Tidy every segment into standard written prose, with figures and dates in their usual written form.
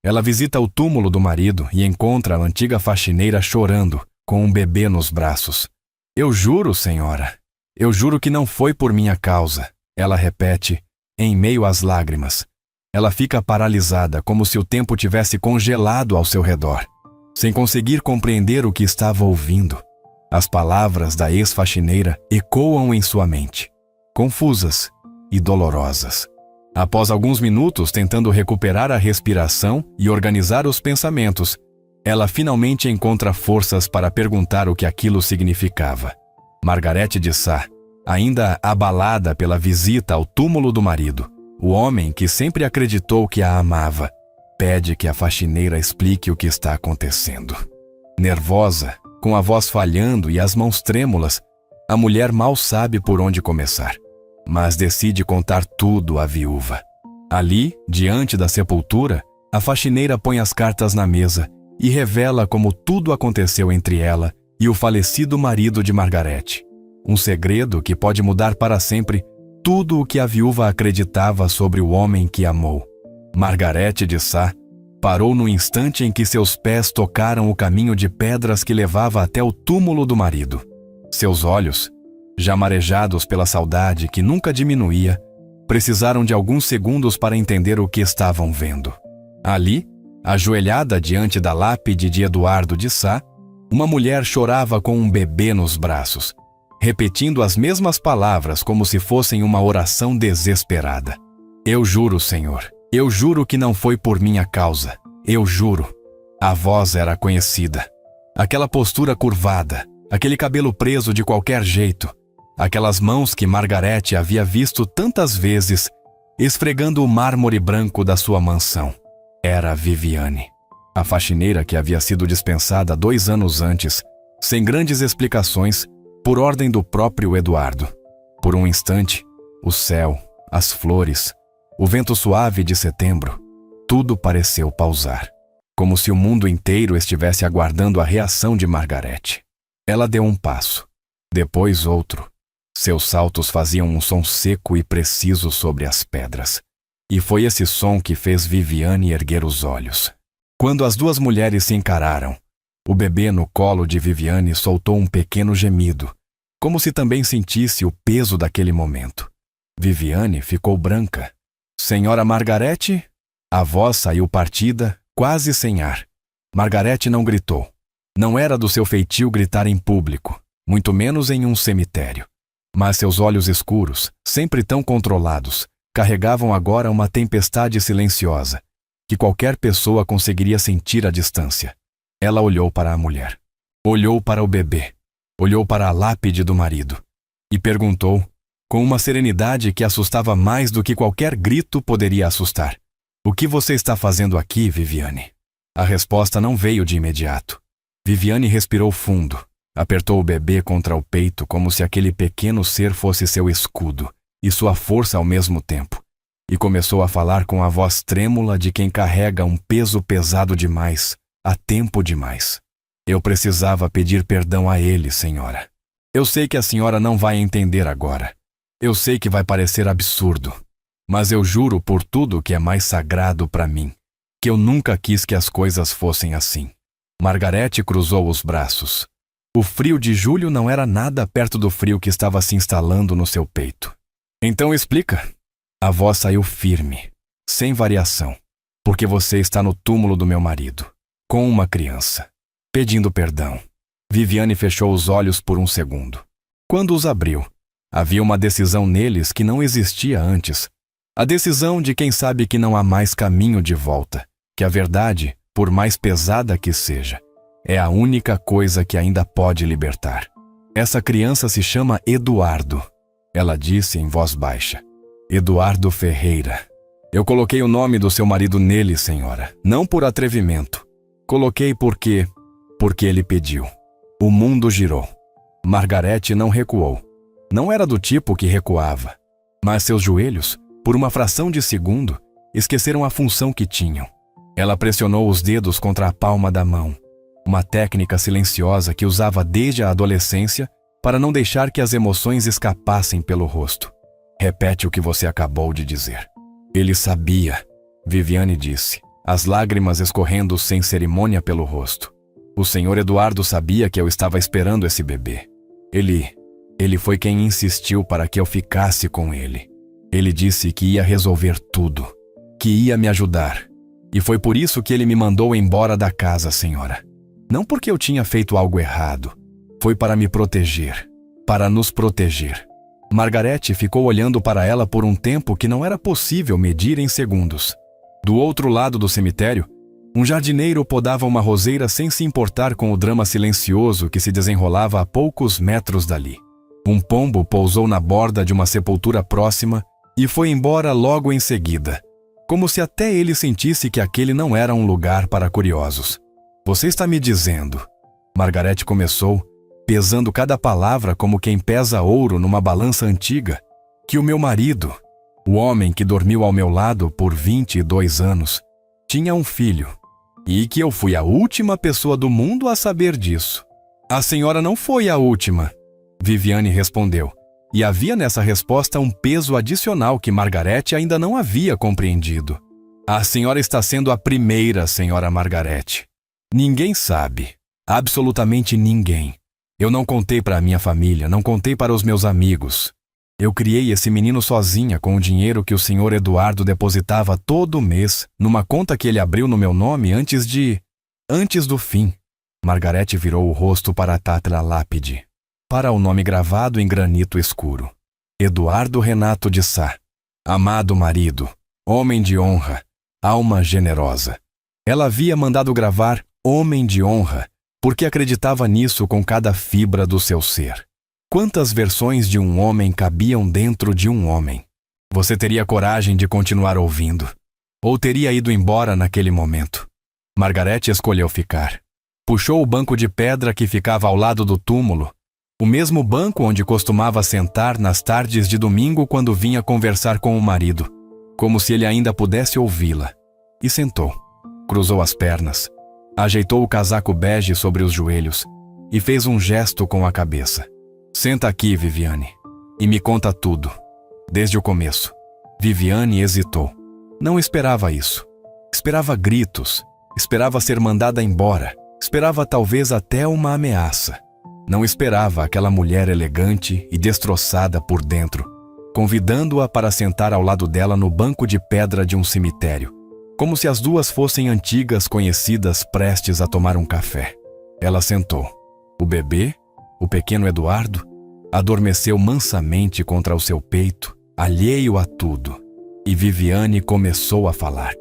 Ela visita o túmulo do marido e encontra a antiga faxineira chorando, com um bebê nos braços. Eu juro, senhora, eu juro que não foi por minha causa, ela repete, em meio às lágrimas. Ela fica paralisada, como se o tempo tivesse congelado ao seu redor, sem conseguir compreender o que estava ouvindo. As palavras da ex-faxineira ecoam em sua mente, confusas e dolorosas. Após alguns minutos tentando recuperar a respiração e organizar os pensamentos, ela finalmente encontra forças para perguntar o que aquilo significava. Margarete de Sá, ainda abalada pela visita ao túmulo do marido, o homem que sempre acreditou que a amava, pede que a faxineira explique o que está acontecendo. Nervosa, com a voz falhando e as mãos trêmulas, a mulher mal sabe por onde começar, mas decide contar tudo à viúva. Ali, diante da sepultura, a faxineira põe as cartas na mesa e revela como tudo aconteceu entre ela e o falecido marido de Margarete. Um segredo que pode mudar para sempre tudo o que a viúva acreditava sobre o homem que amou. Margarete de Sá parou no instante em que seus pés tocaram o caminho de pedras que levava até o túmulo do marido. Seus olhos, já marejados pela saudade que nunca diminuía, precisaram de alguns segundos para entender o que estavam vendo. Ali, ajoelhada diante da lápide de Eduardo de Sá, uma mulher chorava com um bebê nos braços, repetindo as mesmas palavras como se fossem uma oração desesperada. Eu juro, Senhor, eu juro que não foi por minha causa, eu juro. A voz era conhecida. Aquela postura curvada, aquele cabelo preso de qualquer jeito, aquelas mãos que Margarete havia visto tantas vezes, esfregando o mármore branco da sua mansão. Era Viviane, a faxineira que havia sido dispensada 2 anos antes, sem grandes explicações, por ordem do próprio Eduardo. Por um instante, o céu, as flores, o vento suave de setembro, tudo pareceu pausar, como se o mundo inteiro estivesse aguardando a reação de Margarete. Ela deu um passo, depois outro. Seus saltos faziam um som seco e preciso sobre as pedras. E foi esse som que fez Viviane erguer os olhos. Quando as duas mulheres se encararam, o bebê no colo de Viviane soltou um pequeno gemido, como se também sentisse o peso daquele momento. Viviane ficou branca. Senhora Margarete? A voz saiu partida, quase sem ar. Margarete não gritou. Não era do seu feitio gritar em público, muito menos em um cemitério. Mas seus olhos escuros, sempre tão controlados, carregavam agora uma tempestade silenciosa, que qualquer pessoa conseguiria sentir à distância. Ela olhou para a mulher. Olhou para o bebê. Olhou para a lápide do marido. E perguntou, com uma serenidade que assustava mais do que qualquer grito poderia assustar: O que você está fazendo aqui, Viviane? A resposta não veio de imediato. Viviane respirou fundo, apertou o bebê contra o peito como se aquele pequeno ser fosse seu escudo e sua força ao mesmo tempo, e começou a falar com a voz trêmula de quem carrega um peso pesado demais, há tempo demais. Eu precisava pedir perdão a ele, senhora. Eu sei que a senhora não vai entender agora. Eu sei que vai parecer absurdo, mas eu juro por tudo que é mais sagrado para mim, que eu nunca quis que as coisas fossem assim. Margarete cruzou os braços. O frio de julho não era nada perto do frio que estava se instalando no seu peito. Então explica. A voz saiu firme, sem variação, porque você está no túmulo do meu marido, com uma criança, pedindo perdão. Viviane fechou os olhos por um segundo. Quando os abriu, havia uma decisão neles que não existia antes. A decisão de quem sabe que não há mais caminho de volta, que a verdade, por mais pesada que seja, é a única coisa que ainda pode libertar. Essa criança se chama Eduardo, ela disse em voz baixa. Eduardo Ferreira. Eu coloquei o nome do seu marido nele, senhora, não por atrevimento. Coloquei porque ele pediu. O mundo girou. Margarete não recuou. Não era do tipo que recuava, mas seus joelhos, por uma fração de segundo, esqueceram a função que tinham. Ela pressionou os dedos contra a palma da mão, uma técnica silenciosa que usava desde a adolescência para não deixar que as emoções escapassem pelo rosto. Repete o que você acabou de dizer. Ele sabia, Viviane disse, as lágrimas escorrendo sem cerimônia pelo rosto. O senhor Eduardo sabia que eu estava esperando esse bebê. Ele foi quem insistiu para que eu ficasse com ele. Ele disse que ia resolver tudo, que ia me ajudar. E foi por isso que ele me mandou embora da casa, senhora. Não porque eu tinha feito algo errado. Foi para me proteger, para nos proteger. Margarete ficou olhando para ela por um tempo que não era possível medir em segundos. Do outro lado do cemitério, um jardineiro podava uma roseira sem se importar com o drama silencioso que se desenrolava a poucos metros dali. Um pombo pousou na borda de uma sepultura próxima e foi embora logo em seguida, como se até ele sentisse que aquele não era um lugar para curiosos. Você está me dizendo, Margarete começou, pesando cada palavra como quem pesa ouro numa balança antiga, que o meu marido, o homem que dormiu ao meu lado por 22 anos, tinha um filho, e que eu fui a última pessoa do mundo a saber disso. A senhora não foi a última, Viviane respondeu, e havia nessa resposta um peso adicional que Margarete ainda não havia compreendido. A senhora está sendo a primeira, senhora Margarete. Ninguém sabe, absolutamente ninguém. Eu não contei para a minha família, não contei para os meus amigos. Eu criei esse menino sozinha com o dinheiro que o senhor Eduardo depositava todo mês numa conta que ele abriu no meu nome antes do fim. Margarete virou o rosto para a Tatra lápide, para o nome gravado em granito escuro. Eduardo Renato de Sá. Amado marido, homem de honra, alma generosa. Ela havia mandado gravar homem de honra porque acreditava nisso com cada fibra do seu ser. Quantas versões de um homem cabiam dentro de um homem? Você teria coragem de continuar ouvindo? Ou teria ido embora naquele momento? Margarete escolheu ficar. Puxou o banco de pedra que ficava ao lado do túmulo, o mesmo banco onde costumava sentar nas tardes de domingo quando vinha conversar com o marido, como se ele ainda pudesse ouvi-la, e sentou. Cruzou as pernas, ajeitou o casaco bege sobre os joelhos e fez um gesto com a cabeça. Senta aqui, Viviane, e me conta tudo, desde o começo. Viviane hesitou. Não esperava isso. Esperava gritos, esperava ser mandada embora, esperava talvez até uma ameaça. Não esperava aquela mulher elegante e destroçada por dentro, convidando-a para sentar ao lado dela no banco de pedra de um cemitério, como se as duas fossem antigas conhecidas prestes a tomar um café. Ela sentou. O bebê, o pequeno Eduardo, adormeceu mansamente contra o seu peito, alheio a tudo, e Viviane começou a falar.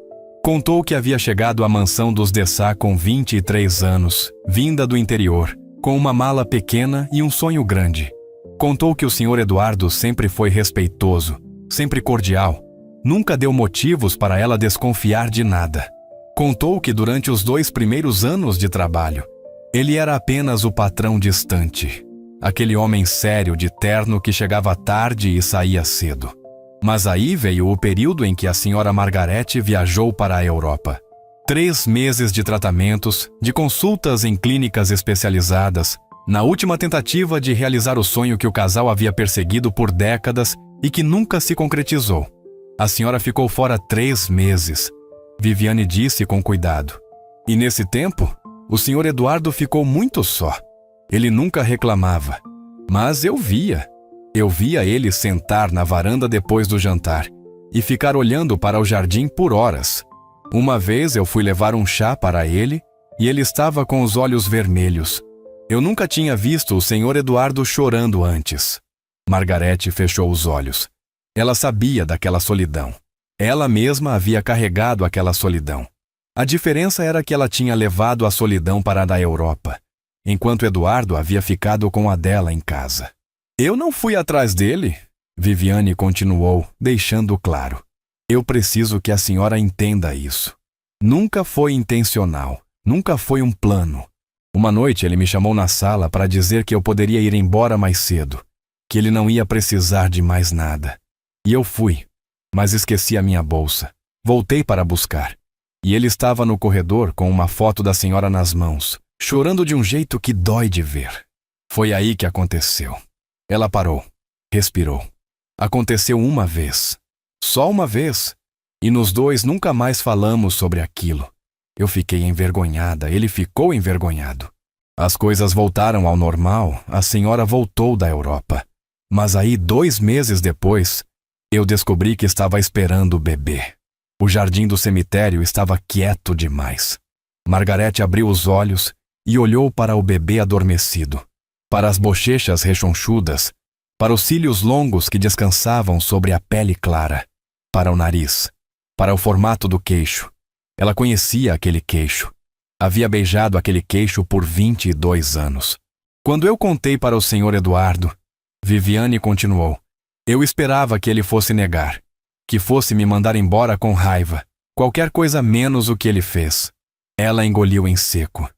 Contou que havia chegado à mansão dos de Sá com 23 anos, vinda do interior, com uma mala pequena e um sonho grande. Contou que o senhor Eduardo sempre foi respeitoso, sempre cordial, nunca deu motivos para ela desconfiar de nada. Contou que durante os 2 primeiros anos de trabalho, ele era apenas o patrão distante, aquele homem sério de terno que chegava tarde e saía cedo. Mas aí veio o período em que a senhora Margarete viajou para a Europa. 3 meses de tratamentos, de consultas em clínicas especializadas, na última tentativa de realizar o sonho que o casal havia perseguido por décadas e que nunca se concretizou. A senhora ficou fora 3 meses, Viviane disse com cuidado. E nesse tempo, o senhor Eduardo ficou muito só. Ele nunca reclamava, mas eu via ele sentar na varanda depois do jantar e ficar olhando para o jardim por horas. Uma vez eu fui levar um chá para ele e ele estava com os olhos vermelhos. Eu nunca tinha visto o senhor Eduardo chorando antes. Margarete fechou os olhos. Ela sabia daquela solidão. Ela mesma havia carregado aquela solidão. A diferença era que ela tinha levado a solidão para a Europa, enquanto Eduardo havia ficado com a dela em casa. Eu não fui atrás dele, Viviane continuou, deixando claro. Eu preciso que a senhora entenda isso. Nunca foi intencional, nunca foi um plano. Uma noite ele me chamou na sala para dizer que eu poderia ir embora mais cedo, que ele não ia precisar de mais nada. E eu fui, mas esqueci a minha bolsa. Voltei para buscar. E ele estava no corredor com uma foto da senhora nas mãos, chorando de um jeito que dói de ver. Foi aí que aconteceu. Ela parou, respirou. Aconteceu uma vez. Só uma vez. E nós dois nunca mais falamos sobre aquilo. Eu fiquei envergonhada, ele ficou envergonhado. As coisas voltaram ao normal, a senhora voltou da Europa. Mas aí, 2 meses depois, eu descobri que estava esperando o bebê. O jardim do cemitério estava quieto demais. Margarete abriu os olhos e olhou para o bebê adormecido, para as bochechas rechonchudas, para os cílios longos que descansavam sobre a pele clara, para o nariz, para o formato do queixo. Ela conhecia aquele queixo. Havia beijado aquele queixo por 22 anos. Quando eu contei para o Sr. Eduardo, Viviane continuou. Eu esperava que ele fosse negar, que fosse me mandar embora com raiva, qualquer coisa menos o que ele fez. Ela engoliu em seco.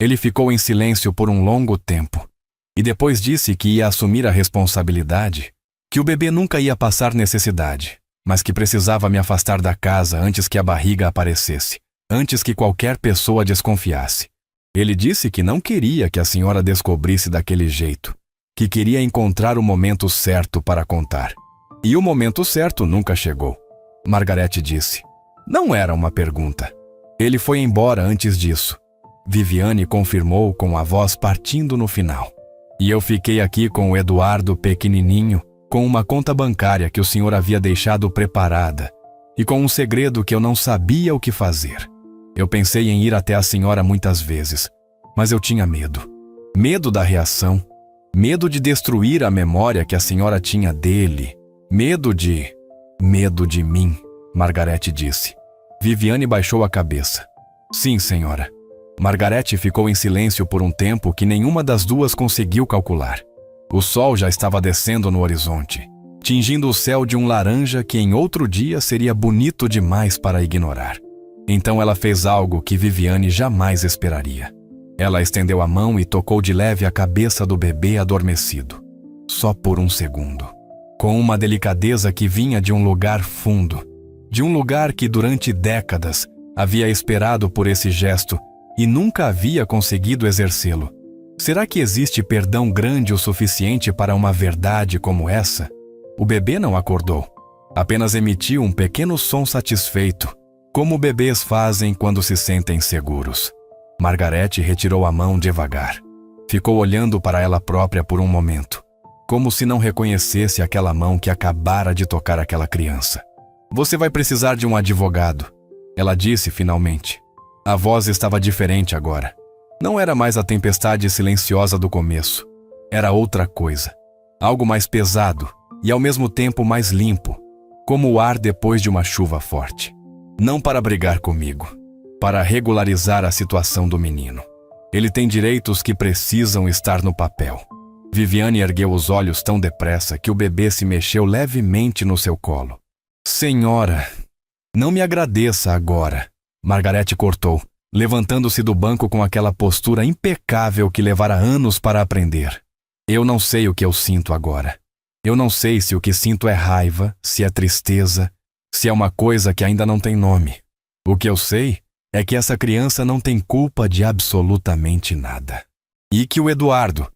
Ele ficou em silêncio por um longo tempo, e depois disse que ia assumir a responsabilidade, que o bebê nunca ia passar necessidade, mas que precisava me afastar da casa antes que a barriga aparecesse, antes que qualquer pessoa desconfiasse. Ele disse que não queria que a senhora descobrisse daquele jeito, que queria encontrar o momento certo para contar. E o momento certo nunca chegou. Margarete disse. Não era uma pergunta. Ele foi embora antes disso. Viviane confirmou com a voz partindo no final. E eu fiquei aqui com o Eduardo pequenininho, com uma conta bancária que o senhor havia deixado preparada, e com um segredo que eu não sabia o que fazer. Eu pensei em ir até a senhora muitas vezes, mas eu tinha medo. Medo da reação, medo de destruir a memória que a senhora tinha dele, medo de mim, Margarete disse. Viviane baixou a cabeça. Sim, senhora. Margarete ficou em silêncio por um tempo que nenhuma das duas conseguiu calcular. O sol já estava descendo no horizonte, tingindo o céu de um laranja que em outro dia seria bonito demais para ignorar. Então ela fez algo que Viviane jamais esperaria. Ela estendeu a mão e tocou de leve a cabeça do bebê adormecido. Só por um segundo. Com uma delicadeza que vinha de um lugar fundo, de um lugar que durante décadas havia esperado por esse gesto e nunca havia conseguido exercê-lo. Será que existe perdão grande o suficiente para uma verdade como essa? O bebê não acordou. Apenas emitiu um pequeno som satisfeito, como bebês fazem quando se sentem seguros. Margarete retirou a mão devagar. Ficou olhando para ela própria por um momento, como se não reconhecesse aquela mão que acabara de tocar aquela criança. Você vai precisar de um advogado, ela disse finalmente. A voz estava diferente agora. Não era mais a tempestade silenciosa do começo. Era outra coisa. Algo mais pesado e ao mesmo tempo mais limpo, como o ar depois de uma chuva forte. Não para brigar comigo, para regularizar a situação do menino. Ele tem direitos que precisam estar no papel. Viviane ergueu os olhos tão depressa que o bebê se mexeu levemente no seu colo. Senhora, não me agradeça agora, Margarete cortou, levantando-se do banco com aquela postura impecável que levara anos para aprender. Eu não sei o que eu sinto agora. Eu não sei se o que sinto é raiva, se é tristeza, se é uma coisa que ainda não tem nome. O que eu sei é que essa criança não tem culpa de absolutamente nada. E que o Eduardo...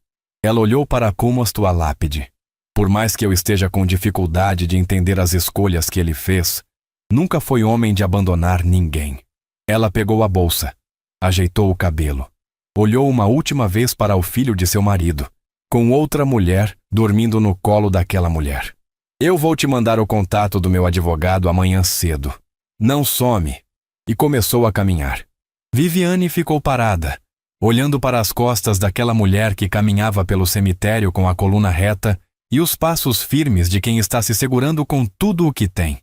Ela olhou para cômosto a lápide. Por mais que eu esteja com dificuldade de entender as escolhas que ele fez, nunca foi homem de abandonar ninguém. Ela pegou a bolsa, ajeitou o cabelo, olhou uma última vez para o filho de seu marido, com outra mulher dormindo no colo daquela mulher. Eu vou te mandar o contato do meu advogado amanhã cedo. Não some. E começou a caminhar. Viviane ficou parada, olhando para as costas daquela mulher que caminhava pelo cemitério com a coluna reta e os passos firmes de quem está se segurando com tudo o que tem.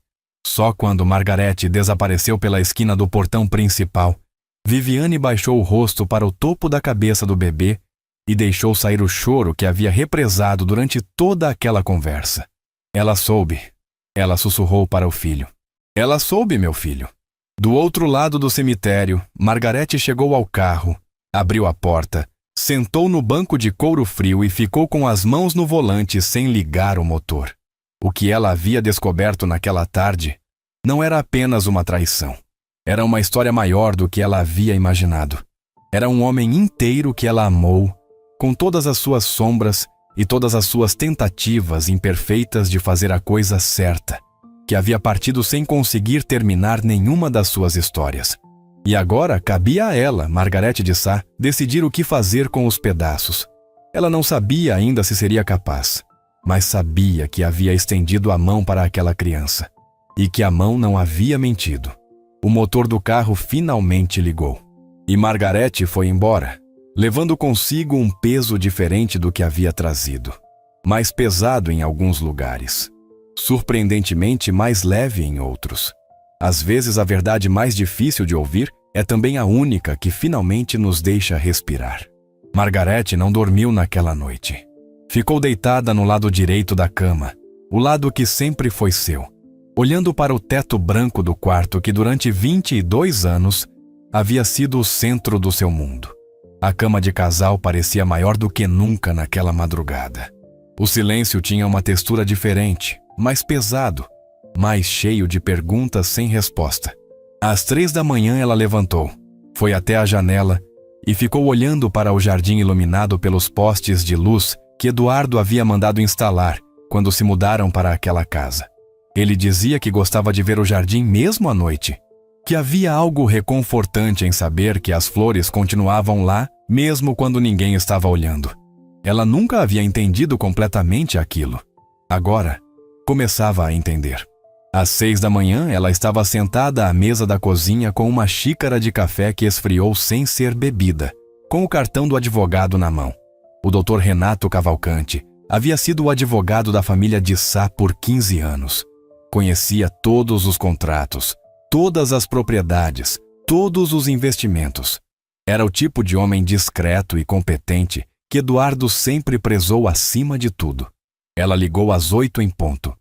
Só quando Margarete desapareceu pela esquina do portão principal, Viviane baixou o rosto para o topo da cabeça do bebê e deixou sair o choro que havia represado durante toda aquela conversa. Ela soube. Ela sussurrou para o filho. Ela soube, meu filho. Do outro lado do cemitério, Margarete chegou ao carro, abriu a porta, sentou no banco de couro frio e ficou com as mãos no volante sem ligar o motor. O que ela havia descoberto naquela tarde não era apenas uma traição. Era uma história maior do que ela havia imaginado. Era um homem inteiro que ela amou, com todas as suas sombras e todas as suas tentativas imperfeitas de fazer a coisa certa. que havia partido sem conseguir terminar nenhuma das suas histórias. E agora cabia a ela, Margarete de Sá, decidir o que fazer com os pedaços. Ela não sabia ainda se seria capaz, mas sabia que havia estendido a mão para aquela criança e que a mão não havia mentido. O motor do carro finalmente ligou e Margarete foi embora, levando consigo um peso diferente do que havia trazido, mais pesado em alguns lugares, surpreendentemente mais leve em outros. Às vezes a verdade mais difícil de ouvir é também a única que finalmente nos deixa respirar. Margarete não dormiu naquela noite. Ficou deitada no lado direito da cama, o lado que sempre foi seu, olhando para o teto branco do quarto que durante 22 anos havia sido o centro do seu mundo. A cama de casal parecia maior do que nunca naquela madrugada. O silêncio tinha uma textura diferente, mais pesado, mais cheio de perguntas sem resposta. Às 3 da manhã ela levantou, foi até a janela e ficou olhando para o jardim iluminado pelos postes de luz que Eduardo havia mandado instalar quando se mudaram para aquela casa. Ele dizia que gostava de ver o jardim mesmo à noite, que havia algo reconfortante em saber que as flores continuavam lá mesmo quando ninguém estava olhando. Ela nunca havia entendido completamente aquilo. Agora, começava a entender. Às 6 da manhã, ela estava sentada à mesa da cozinha com uma xícara de café que esfriou sem ser bebida, com o cartão do advogado na mão. O Dr. Renato Cavalcante havia sido o advogado da família de Sá por 15 anos. Conhecia todos os contratos, todas as propriedades, todos os investimentos. Era o tipo de homem discreto e competente que Eduardo sempre prezou acima de tudo. Ela ligou às 8 em ponto.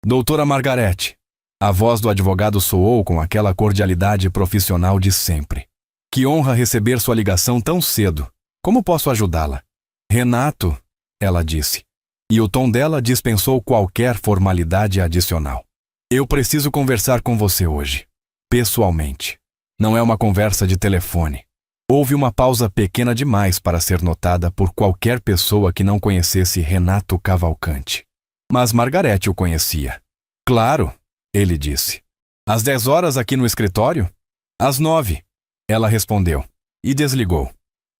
Doutora Margarete. A voz do advogado soou com aquela cordialidade profissional de sempre. Que honra receber sua ligação tão cedo. Como posso ajudá-la? Renato, ela disse. E o tom dela dispensou qualquer formalidade adicional. Eu preciso conversar com você hoje. Pessoalmente. Não é uma conversa de telefone. Houve uma pausa pequena demais para ser notada por qualquer pessoa que não conhecesse Renato Cavalcante. Mas Margarete o conhecia. Claro, ele disse. Às 10 horas aqui no escritório? Às 9, ela respondeu, e desligou.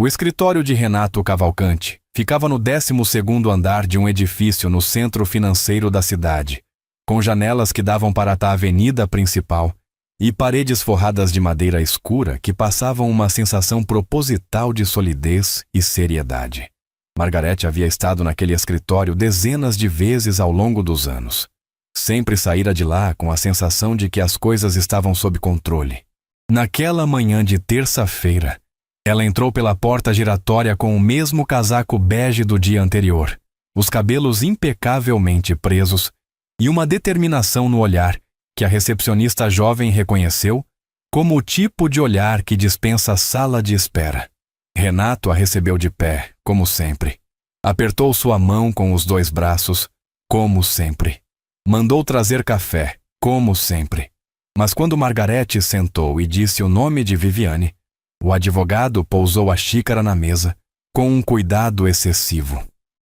O escritório de Renato Cavalcante ficava no 12º andar de um edifício no centro financeiro da cidade, com janelas que davam para a avenida principal e paredes forradas de madeira escura que passavam uma sensação proposital de solidez e seriedade. Margarete havia estado naquele escritório dezenas de vezes ao longo dos anos. Sempre saíra de lá com a sensação de que as coisas estavam sob controle. Naquela manhã de terça-feira, ela entrou pela porta giratória com o mesmo casaco bege do dia anterior, os cabelos impecavelmente presos e uma determinação no olhar que a recepcionista jovem reconheceu como o tipo de olhar que dispensa a sala de espera. Renato a recebeu de pé, como sempre. Apertou sua mão com os 2 braços, como sempre. Mandou trazer café, como sempre. Mas quando Margarete sentou e disse o nome de Viviane, o advogado pousou a xícara na mesa com um cuidado excessivo.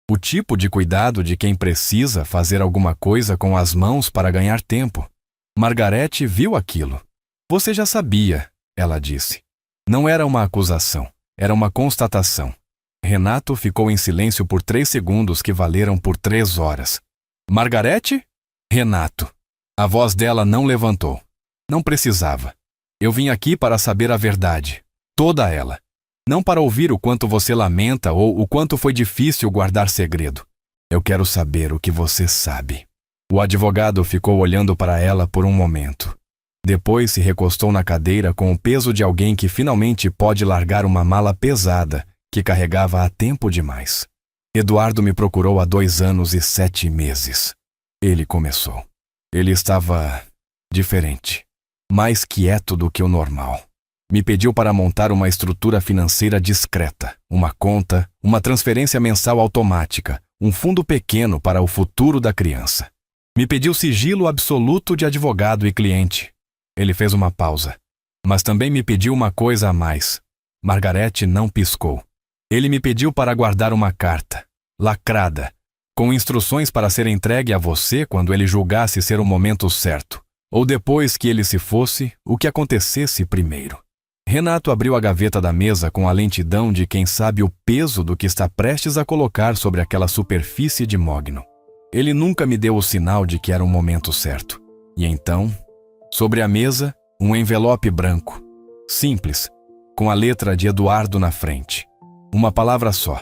O tipo de cuidado de quem precisa fazer alguma coisa com as mãos para ganhar tempo. Margarete viu aquilo. Você já sabia, ela disse. Não era uma acusação, era uma constatação. Renato ficou em silêncio por 3 segundos que valeram por 3 horas. Margarete? Renato. A voz dela não levantou. Não precisava. Eu vim aqui para saber a verdade. Toda ela. Não para ouvir o quanto você lamenta ou o quanto foi difícil guardar segredo. Eu quero saber o que você sabe. O advogado ficou olhando para ela por um momento. Depois se recostou na cadeira com o peso de alguém que finalmente pode largar uma mala pesada que carregava há tempo demais. Eduardo me procurou há 2 anos e 7 meses. Ele começou. Ele estava diferente, mais quieto do que o normal. Me pediu para montar uma estrutura financeira discreta, uma conta, uma transferência mensal automática, um fundo pequeno para o futuro da criança. Me pediu sigilo absoluto de advogado e cliente. Ele fez uma pausa, mas também me pediu uma coisa a mais. Margarete não piscou. Ele me pediu para guardar uma carta, lacrada, com instruções para ser entregue a você quando ele julgasse ser o momento certo, ou depois que ele se fosse, o que acontecesse primeiro. Renato abriu a gaveta da mesa com a lentidão de quem sabe o peso do que está prestes a colocar sobre aquela superfície de mogno. Ele nunca me deu o sinal de que era o momento certo. E então, sobre a mesa, um envelope branco, simples, com a letra de Eduardo na frente. Uma palavra só: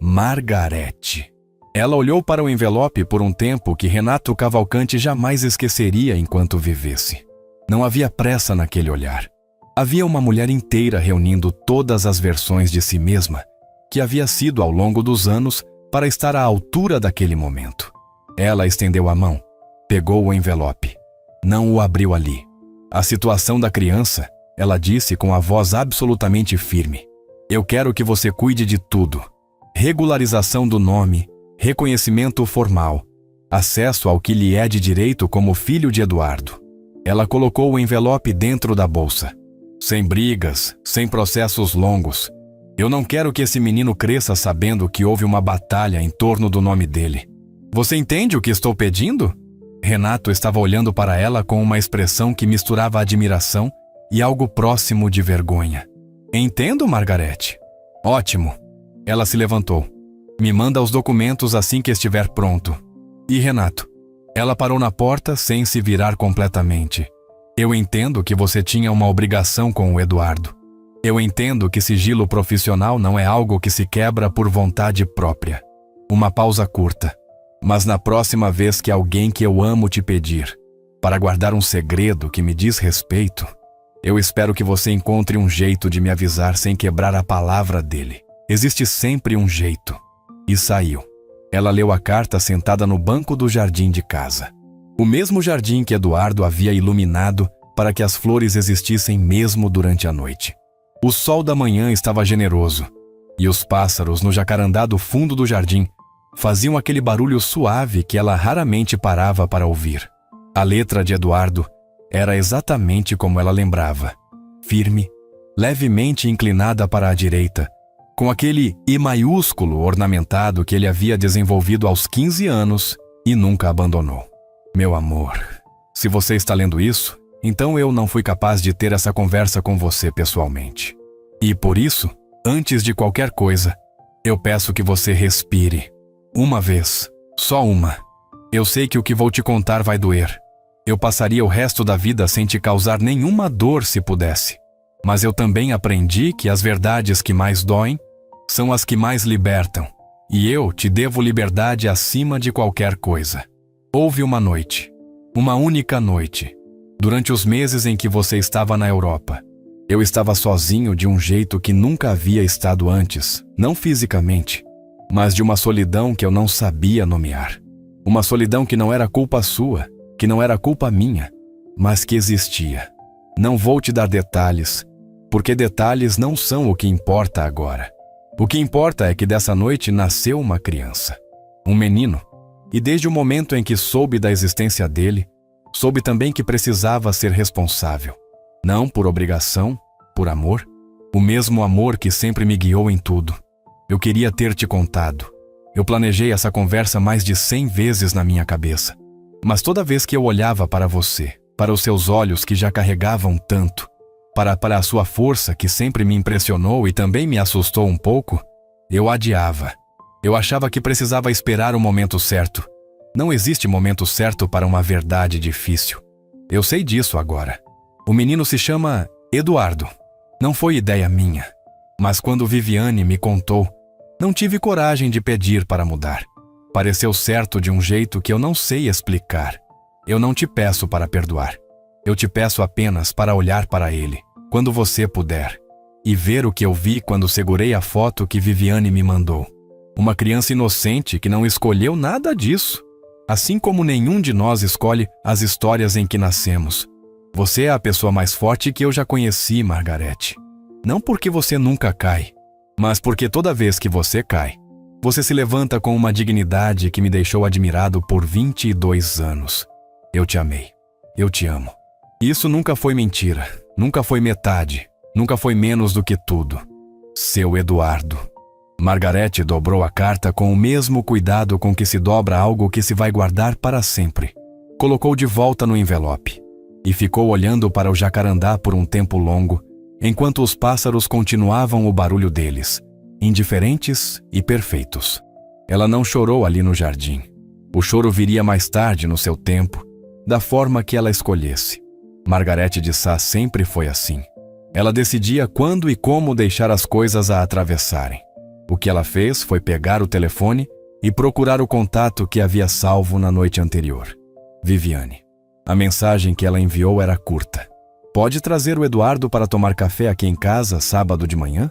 Margarete. Ela olhou para o envelope por um tempo que Renato Cavalcanti jamais esqueceria enquanto vivesse. Não havia pressa naquele olhar. Havia uma mulher inteira reunindo todas as versões de si mesma, que havia sido ao longo dos anos para estar à altura daquele momento. Ela estendeu a mão, pegou o envelope. Não o abriu ali. A situação da criança, ela disse com a voz absolutamente firme: eu quero que você cuide de tudo. Regularização do nome, reconhecimento formal, acesso ao que lhe é de direito como filho de Eduardo. Ela colocou o envelope dentro da bolsa. Sem brigas, sem processos longos. Eu não quero que esse menino cresça sabendo que houve uma batalha em torno do nome dele. Você entende o que estou pedindo? Renato estava olhando para ela com uma expressão que misturava admiração e algo próximo de vergonha. Entendo, Margarete. Ótimo. Ela se levantou. Me manda os documentos assim que estiver pronto. E Renato? Ela parou na porta sem se virar completamente. Eu entendo que você tinha uma obrigação com o Eduardo. Eu entendo que sigilo profissional não é algo que se quebra por vontade própria. Uma pausa curta. Mas na próxima vez que alguém que eu amo te pedir para guardar um segredo que me diz respeito, eu espero que você encontre um jeito de me avisar sem quebrar a palavra dele. Existe sempre um jeito. E saiu. Ela leu a carta sentada no banco do jardim de casa. O mesmo jardim que Eduardo havia iluminado para que as flores existissem mesmo durante a noite. O sol da manhã estava generoso, e os pássaros no jacarandá do fundo do jardim faziam aquele barulho suave que ela raramente parava para ouvir. A letra de Eduardo era exatamente como ela lembrava, firme, levemente inclinada para a direita, com aquele I maiúsculo ornamentado que ele havia desenvolvido aos 15 anos e nunca abandonou. Meu amor, se você está lendo isso, então eu não fui capaz de ter essa conversa com você pessoalmente. E por isso, antes de qualquer coisa, eu peço que você respire. Uma vez, só uma. Eu sei que o que vou te contar vai doer. Eu passaria o resto da vida sem te causar nenhuma dor se pudesse. Mas eu também aprendi que as verdades que mais doem são as que mais libertam. E eu te devo liberdade acima de qualquer coisa. Houve uma noite, uma única noite, durante os meses em que você estava na Europa. Eu estava sozinho de um jeito que nunca havia estado antes, não fisicamente, mas de uma solidão que eu não sabia nomear. Uma solidão que não era culpa sua, que não era culpa minha, mas que existia. Não vou te dar detalhes, porque detalhes não são o que importa agora. O que importa é que dessa noite nasceu uma criança, um menino. E desde o momento em que soube da existência dele, soube também que precisava ser responsável. Não por obrigação, por amor. O mesmo amor que sempre me guiou em tudo. Eu queria ter te contado. Eu planejei essa conversa mais de 100 vezes na minha cabeça. Mas toda vez que eu olhava para você, para os seus olhos que já carregavam tanto, para a sua força que sempre me impressionou e também me assustou um pouco, eu adiava. Eu achava que precisava esperar o momento certo. Não existe momento certo para uma verdade difícil. Eu sei disso agora. O menino se chama Eduardo. Não foi ideia minha. Mas quando Viviane me contou, não tive coragem de pedir para mudar. Pareceu certo de um jeito que eu não sei explicar. Eu não te peço para perdoar. Eu te peço apenas para olhar para ele, quando você puder, e ver o que eu vi quando segurei a foto que Viviane me mandou. Uma criança inocente que não escolheu nada disso. Assim como nenhum de nós escolhe as histórias em que nascemos. Você é a pessoa mais forte que eu já conheci, Margarete. Não porque você nunca cai, mas porque toda vez que você cai, você se levanta com uma dignidade que me deixou admirado por 22 anos. Eu te amei. Eu te amo. Isso nunca foi mentira, nunca foi metade, nunca foi menos do que tudo. Seu Eduardo. Margarete dobrou a carta com o mesmo cuidado com que se dobra algo que se vai guardar para sempre. Colocou de volta no envelope e ficou olhando para o jacarandá por um tempo longo, enquanto os pássaros continuavam o barulho deles, indiferentes e perfeitos. Ela não chorou ali no jardim. O choro viria mais tarde no seu tempo, da forma que ela escolhesse. Margarete de Sá sempre foi assim. Ela decidia quando e como deixar as coisas a atravessarem. O que ela fez foi pegar o telefone e procurar o contato que havia salvo na noite anterior. Viviane. A mensagem que ela enviou era curta. Pode trazer o Eduardo para tomar café aqui em casa sábado de manhã?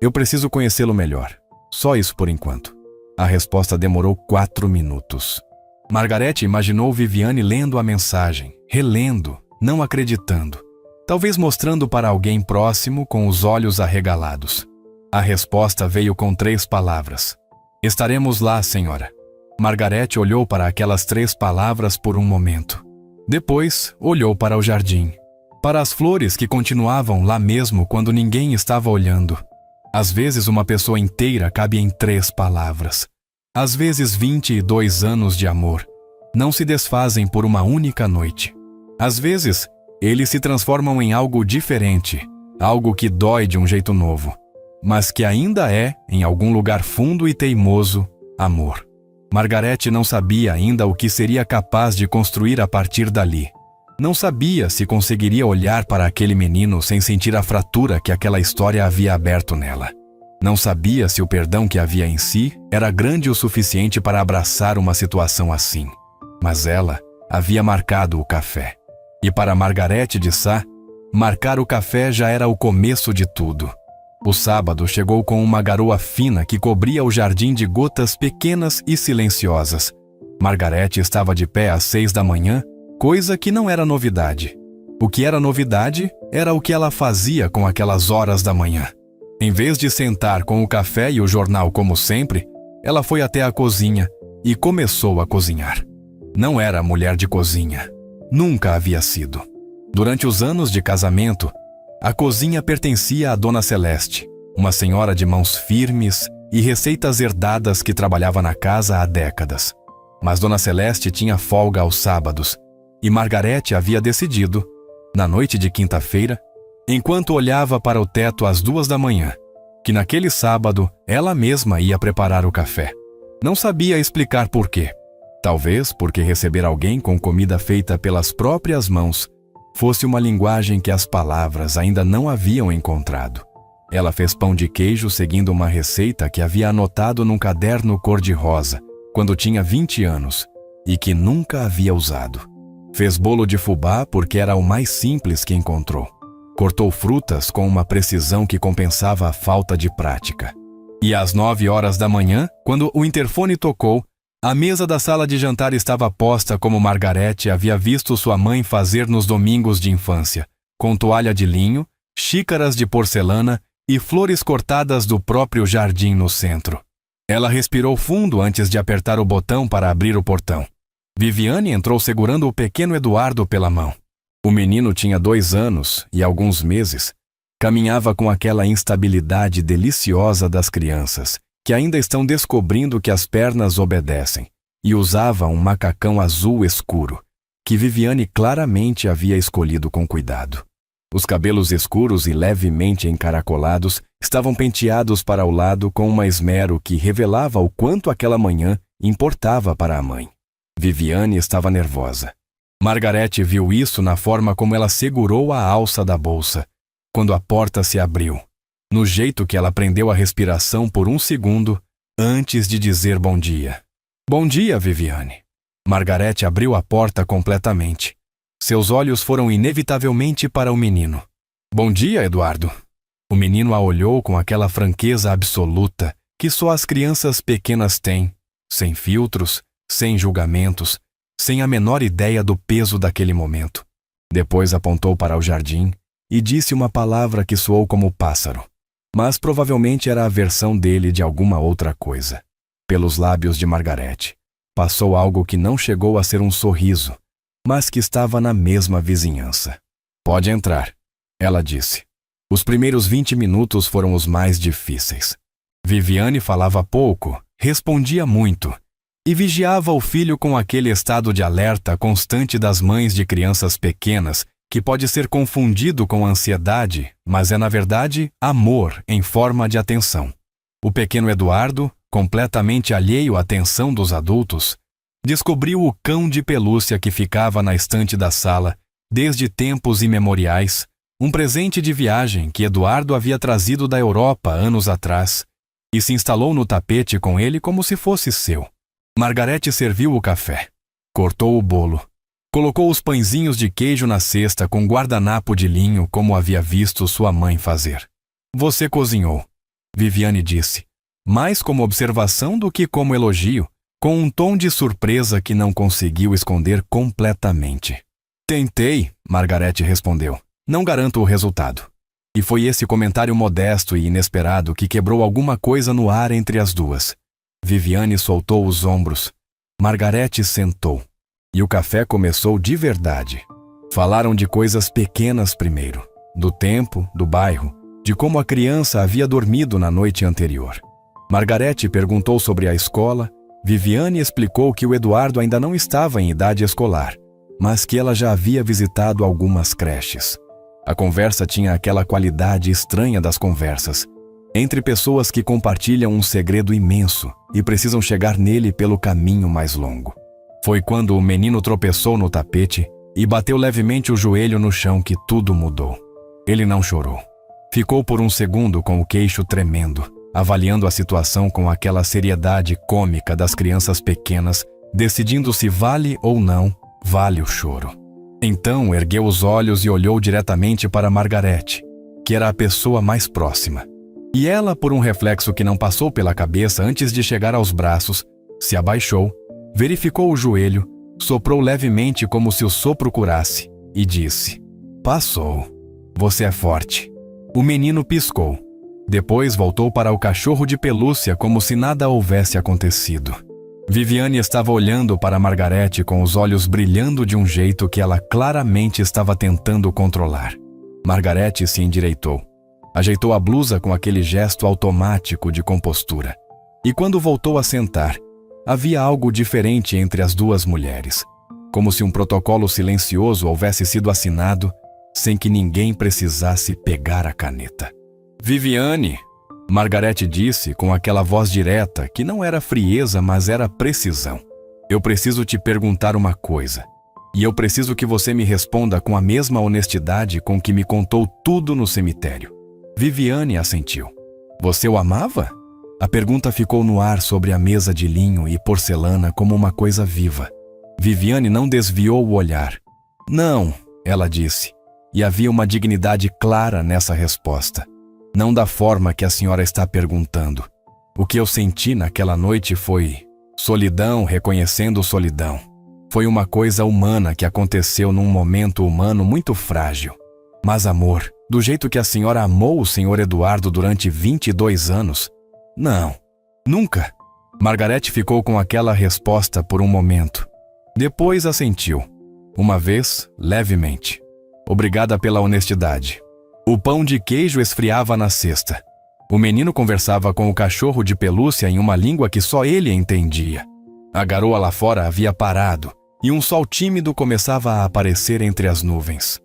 Eu preciso conhecê-lo melhor. Só isso por enquanto. A resposta demorou 4 minutos. Margarete imaginou Viviane lendo a mensagem, relendo, não acreditando. Talvez mostrando para alguém próximo com os olhos arregalados. A resposta veio com 3 palavras. Estaremos lá, senhora. Margarete olhou para aquelas 3 palavras por um momento. Depois, olhou para o jardim. Para as flores que continuavam lá mesmo quando ninguém estava olhando. Às vezes uma pessoa inteira cabe em 3 palavras. Às vezes 22 anos de amor não se desfazem por uma única noite. Às vezes, eles se transformam em algo diferente, algo que dói de um jeito novo, mas que ainda é, em algum lugar fundo e teimoso, amor. Margarete não sabia ainda o que seria capaz de construir a partir dali. Não sabia se conseguiria olhar para aquele menino sem sentir a fratura que aquela história havia aberto nela. Não sabia se o perdão que havia em si era grande o suficiente para abraçar uma situação assim. Mas ela havia marcado o café. E para Margarete de Sá, marcar o café já era o começo de tudo. O sábado chegou com uma garoa fina que cobria o jardim de gotas pequenas e silenciosas. Margarete estava de pé às 6 da manhã, coisa que não era novidade. O que era novidade era o que ela fazia com aquelas horas da manhã. Em vez de sentar com o café e o jornal como sempre, ela foi até a cozinha e começou a cozinhar. Não era mulher de cozinha. Nunca havia sido. Durante os anos de casamento, a cozinha pertencia a Dona Celeste, uma senhora de mãos firmes e receitas herdadas que trabalhava na casa há décadas. Mas Dona Celeste tinha folga aos sábados, e Margarete havia decidido, na noite de quinta-feira, enquanto olhava para o teto às 2 da manhã, que naquele sábado ela mesma ia preparar o café. Não sabia explicar por quê. Talvez porque receber alguém com comida feita pelas próprias mãos fosse uma linguagem que as palavras ainda não haviam encontrado. Ela fez pão de queijo seguindo uma receita que havia anotado num caderno cor-de-rosa, quando tinha 20 anos, e que nunca havia usado. Fez bolo de fubá porque era o mais simples que encontrou. Cortou frutas com uma precisão que compensava a falta de prática. E às 9 horas da manhã, quando o interfone tocou, a mesa da sala de jantar estava posta como Margarete havia visto sua mãe fazer nos domingos de infância, com toalha de linho, xícaras de porcelana e flores cortadas do próprio jardim no centro. Ela respirou fundo antes de apertar o botão para abrir o portão. Viviane entrou segurando o pequeno Eduardo pela mão. O menino tinha 2 anos e alguns meses. Caminhava com aquela instabilidade deliciosa das crianças, que ainda estão descobrindo que as pernas obedecem, e usava um macacão azul escuro, que Viviane claramente havia escolhido com cuidado. Os cabelos escuros e levemente encaracolados estavam penteados para o lado com uma esmero que revelava o quanto aquela manhã importava para a mãe. Viviane estava nervosa. Margarete viu isso na forma como ela segurou a alça da bolsa, quando a porta se abriu, no jeito que ela prendeu a respiração por um segundo antes de dizer bom dia. Bom dia, Viviane. Margarete abriu a porta completamente. Seus olhos foram inevitavelmente para o menino. Bom dia, Eduardo. O menino a olhou com aquela franqueza absoluta que só as crianças pequenas têm, sem filtros, sem julgamentos, sem a menor ideia do peso daquele momento. Depois apontou para o jardim e disse uma palavra que soou como pássaro, mas provavelmente era a versão dele de alguma outra coisa. Pelos lábios de Margarete passou algo que não chegou a ser um sorriso, mas que estava na mesma vizinhança. Pode entrar, ela disse. Os primeiros 20 minutos foram os mais difíceis. Viviane falava pouco, respondia muito e vigiava o filho com aquele estado de alerta constante das mães de crianças pequenas, que pode ser confundido com ansiedade, mas é na verdade amor em forma de atenção. O pequeno Eduardo, completamente alheio à atenção dos adultos, descobriu o cão de pelúcia que ficava na estante da sala desde tempos imemoriais, um presente de viagem que Eduardo havia trazido da Europa anos atrás, e se instalou no tapete com ele como se fosse seu. Margarete serviu o café, cortou o bolo, colocou os pãezinhos de queijo na cesta com guardanapo de linho como havia visto sua mãe fazer. Você cozinhou, Viviane disse, mais como observação do que como elogio, com um tom de surpresa que não conseguiu esconder completamente. Tentei, Margarete respondeu. Não garanto o resultado. E foi esse comentário modesto e inesperado que quebrou alguma coisa no ar entre as duas. Viviane soltou os ombros. Margarete sentou. E o café começou de verdade. Falaram de coisas pequenas primeiro. Do tempo, do bairro, de como a criança havia dormido na noite anterior. Margarete perguntou sobre a escola. Viviane explicou que o Eduardo ainda não estava em idade escolar, mas que ela já havia visitado algumas creches. A conversa tinha aquela qualidade estranha das conversas, entre pessoas que compartilham um segredo imenso e precisam chegar nele pelo caminho mais longo. Foi quando o menino tropeçou no tapete e bateu levemente o joelho no chão que tudo mudou. Ele não chorou. Ficou por um segundo com o queixo tremendo, avaliando a situação com aquela seriedade cômica das crianças pequenas, decidindo se vale ou não vale o choro. Então ergueu os olhos e olhou diretamente para Margarete, que era a pessoa mais próxima. E ela, por um reflexo que não passou pela cabeça antes de chegar aos braços, se abaixou, verificou o joelho, soprou levemente como se o sopro curasse e disse: "Passou. Você é forte." O menino piscou. Depois voltou para o cachorro de pelúcia como se nada houvesse acontecido. Viviane estava olhando para Margarete com os olhos brilhando de um jeito que ela claramente estava tentando controlar. Margarete se endireitou. Ajeitou a blusa com aquele gesto automático de compostura. E quando voltou a sentar, havia algo diferente entre as duas mulheres. Como se um protocolo silencioso houvesse sido assinado sem que ninguém precisasse pegar a caneta. "Viviane", Margarete disse com aquela voz direta que não era frieza, mas era precisão. "Eu preciso te perguntar uma coisa. E eu preciso que você me responda com a mesma honestidade com que me contou tudo no cemitério." Viviane assentiu. "Você o amava?" A pergunta ficou no ar sobre a mesa de linho e porcelana como uma coisa viva. Viviane não desviou o olhar. "Não", ela disse, e havia uma dignidade clara nessa resposta. "Não da forma que a senhora está perguntando. O que eu senti naquela noite foi solidão reconhecendo solidão. Foi uma coisa humana que aconteceu num momento humano muito frágil. Mas amor, do jeito que a senhora amou o senhor Eduardo durante 22 anos? Não, nunca." Margarete ficou com aquela resposta por um momento. Depois assentiu. Uma vez, levemente. "Obrigada pela honestidade." O pão de queijo esfriava na cesta. O menino conversava com o cachorro de pelúcia em uma língua que só ele entendia. A garoa lá fora havia parado e um sol tímido começava a aparecer entre as nuvens.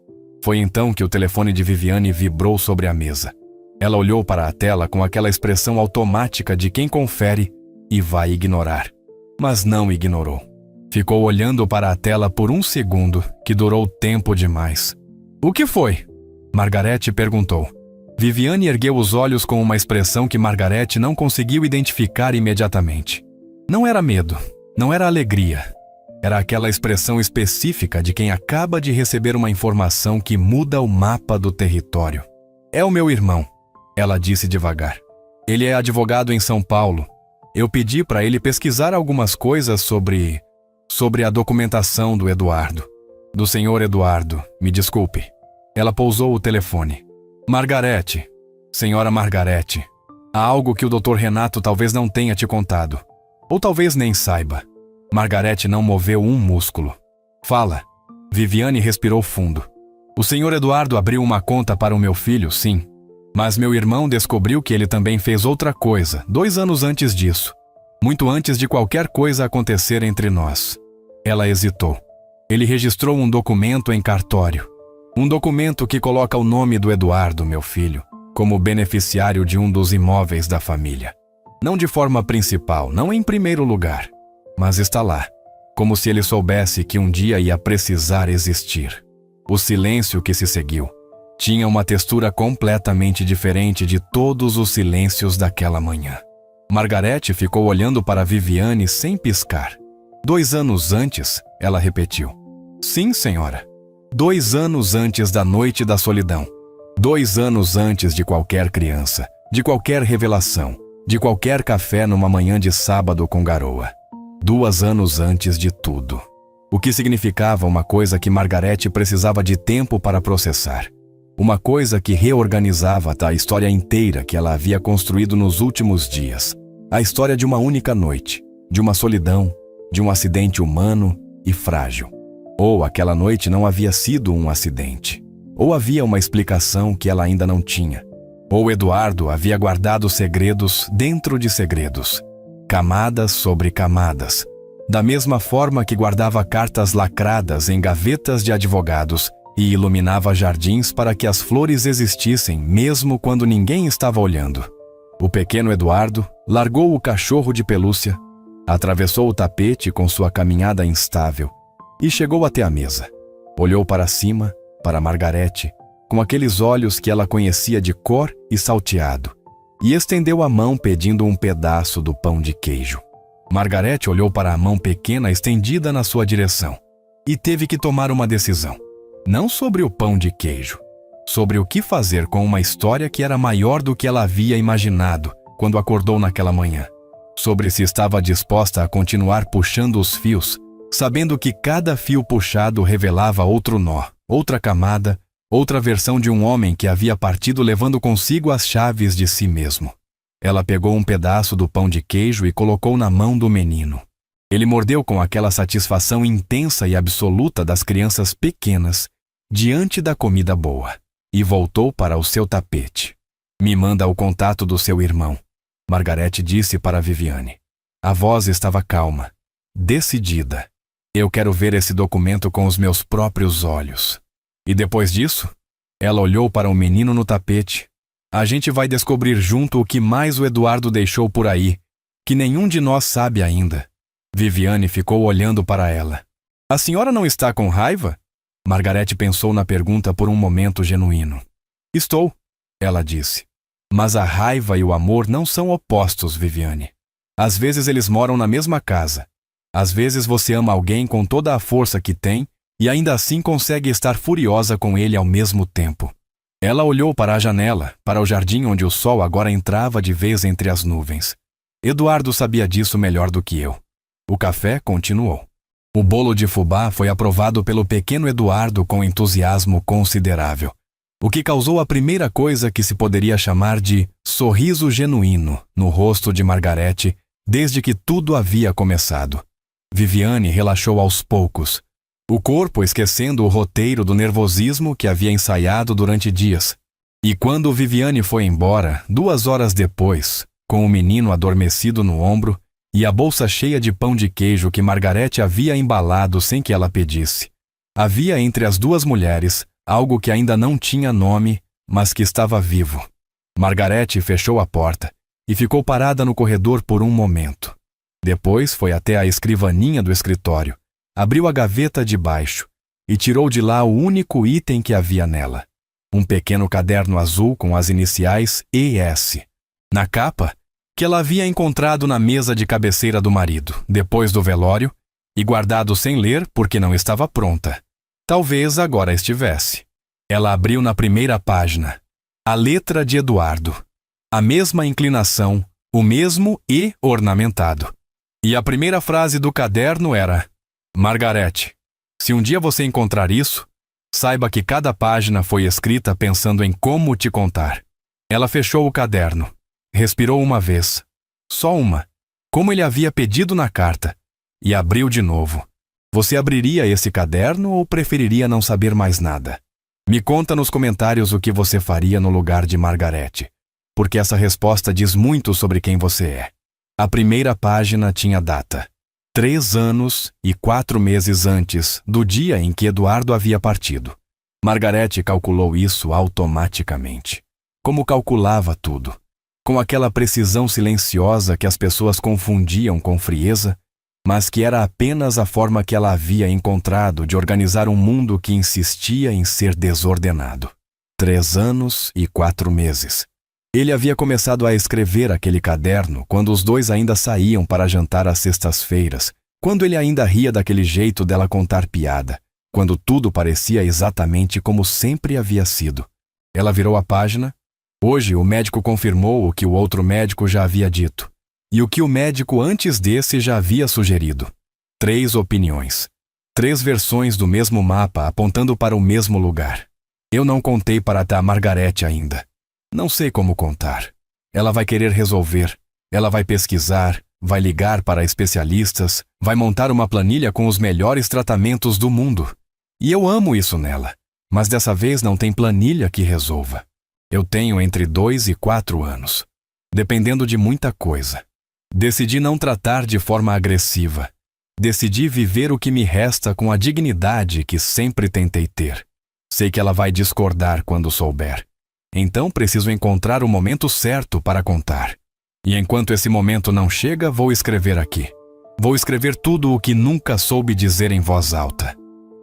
Foi então que o telefone de Viviane vibrou sobre a mesa. Ela olhou para a tela com aquela expressão automática de quem confere e vai ignorar. Mas não ignorou. Ficou olhando para a tela por um segundo, que durou tempo demais. "O que foi?" Margarete perguntou. Viviane ergueu os olhos com uma expressão que Margarete não conseguiu identificar imediatamente. Não era medo, não era alegria. Era aquela expressão específica de quem acaba de receber uma informação que muda o mapa do território. "É o meu irmão", ela disse devagar. "Ele é advogado em São Paulo. Eu pedi para ele pesquisar algumas coisas sobre a documentação do Eduardo. Do senhor Eduardo, me desculpe." Ela pousou o telefone. "Margarete, senhora Margarete, há algo que o Dr. Renato talvez não tenha te contado. Ou talvez nem saiba." Margarete não moveu um músculo. "Fala." Viviane respirou fundo. "O senhor Eduardo abriu uma conta para o meu filho, sim." Mas meu irmão descobriu que ele também fez outra coisa 2 anos antes disso, muito antes de qualquer coisa acontecer entre nós. Ela hesitou. Ele registrou um documento em cartório. Um documento que coloca o nome do Eduardo, meu filho, como beneficiário de um dos imóveis da família. Não de forma principal, não em primeiro lugar, mas está lá, como se ele soubesse que um dia ia precisar existir. O silêncio que se seguiu tinha uma textura completamente diferente de todos os silêncios daquela manhã. Margarete ficou olhando para Viviane sem piscar. 2 anos antes, ela repetiu. Sim, senhora. 2 anos antes da noite da solidão. 2 anos antes de qualquer criança, de qualquer revelação, de qualquer café numa manhã de sábado com garoa. 2 anos antes de tudo. O que significava uma coisa que Margarete precisava de tempo para processar. Uma coisa que reorganizava a história inteira que ela havia construído nos últimos dias. A história de uma única noite, de uma solidão, de um acidente humano e frágil. Ou aquela noite não havia sido um acidente. Ou havia uma explicação que ela ainda não tinha. Ou Eduardo havia guardado segredos dentro de segredos. Camadas sobre camadas. Da mesma forma que guardava cartas lacradas em gavetas de advogados e iluminava jardins para que as flores existissem mesmo quando ninguém estava olhando. O pequeno Eduardo largou o cachorro de pelúcia, atravessou o tapete com sua caminhada instável e chegou até a mesa. Olhou para cima, para Margarete, com aqueles olhos que ela conhecia de cor e salteado, e estendeu a mão pedindo um pedaço do pão de queijo. Margarete olhou para a mão pequena estendida na sua direção e teve que tomar uma decisão. Não sobre o pão de queijo, sobre o que fazer com uma história que era maior do que ela havia imaginado quando acordou naquela manhã. Sobre se estava disposta a continuar puxando os fios, sabendo que cada fio puxado revelava outro nó, outra camada, outra versão de um homem que havia partido levando consigo as chaves de si mesmo. Ela pegou um pedaço do pão de queijo e colocou na mão do menino. Ele mordeu com aquela satisfação intensa e absoluta das crianças pequenas diante da comida boa e voltou para o seu tapete. Me manda o contato do seu irmão, Margarete disse para Viviane. A voz estava calma, decidida. Eu quero ver esse documento com os meus próprios olhos. E depois disso, ela olhou para o menino no tapete. A gente vai descobrir junto o que mais o Eduardo deixou por aí, que nenhum de nós sabe ainda. Viviane ficou olhando para ela. A senhora não está com raiva? Margarete pensou na pergunta por um momento genuíno. Estou, ela disse. Mas a raiva e o amor não são opostos, Viviane. Às vezes eles moram na mesma casa. Às vezes você ama alguém com toda a força que tem e ainda assim consegue estar furiosa com ele ao mesmo tempo. Ela olhou para a janela, para o jardim onde o sol agora entrava de vez entre as nuvens. Eduardo sabia disso melhor do que eu. O café continuou. O bolo de fubá foi aprovado pelo pequeno Eduardo com entusiasmo considerável, o que causou a primeira coisa que se poderia chamar de sorriso genuíno no rosto de Margarete desde que tudo havia começado. Viviane relaxou aos poucos, o corpo esquecendo o roteiro do nervosismo que havia ensaiado durante dias. E quando Viviane foi embora, 2 horas depois, com o menino adormecido no ombro e a bolsa cheia de pão de queijo que Margarete havia embalado sem que ela pedisse, havia entre as duas mulheres algo que ainda não tinha nome, mas que estava vivo. Margarete fechou a porta e ficou parada no corredor por um momento. Depois foi até a escrivaninha do escritório, abriu a gaveta de baixo e tirou de lá o único item que havia nela. Um pequeno caderno azul com as iniciais ES. Na capa, que ela havia encontrado na mesa de cabeceira do marido, depois do velório, e guardado sem ler porque não estava pronta. Talvez agora estivesse. Ela abriu na primeira página. A letra de Eduardo. A mesma inclinação, o mesmo E ornamentado. E a primeira frase do caderno era: Margarete, se um dia você encontrar isso, saiba que cada página foi escrita pensando em como te contar. Ela fechou o caderno. Respirou uma vez. Só uma. Como ele havia pedido na carta. E abriu de novo. Você abriria esse caderno ou preferiria não saber mais nada? Me conta nos comentários o que você faria no lugar de Margarete, porque essa resposta diz muito sobre quem você é. A primeira página tinha data: 3 anos e 4 meses antes do dia em que Eduardo havia partido. Margarete calculou isso automaticamente. Como calculava tudo, com aquela precisão silenciosa que as pessoas confundiam com frieza, mas que era apenas a forma que ela havia encontrado de organizar um mundo que insistia em ser desordenado. 3 anos e 4 meses. Ele havia começado a escrever aquele caderno quando os dois ainda saíam para jantar às sextas-feiras, quando ele ainda ria daquele jeito dela contar piada, quando tudo parecia exatamente como sempre havia sido. Ela virou a página. Hoje o médico confirmou o que o outro médico já havia dito, e o que o médico antes desse já havia sugerido. 3 opiniões. 3 versões do mesmo mapa apontando para o mesmo lugar. Eu não contei para a Margarete ainda. Não sei como contar. Ela vai querer resolver. Ela vai pesquisar, vai ligar para especialistas, vai montar uma planilha com os melhores tratamentos do mundo. E eu amo isso nela. Mas dessa vez não tem planilha que resolva. Eu tenho entre 2 e 4 anos. Dependendo de muita coisa. Decidi não tratar de forma agressiva. Decidi viver o que me resta com a dignidade que sempre tentei ter. Sei que ela vai discordar quando souber. Então preciso encontrar o momento certo para contar. E enquanto esse momento não chega, vou escrever aqui. Vou escrever tudo o que nunca soube dizer em voz alta.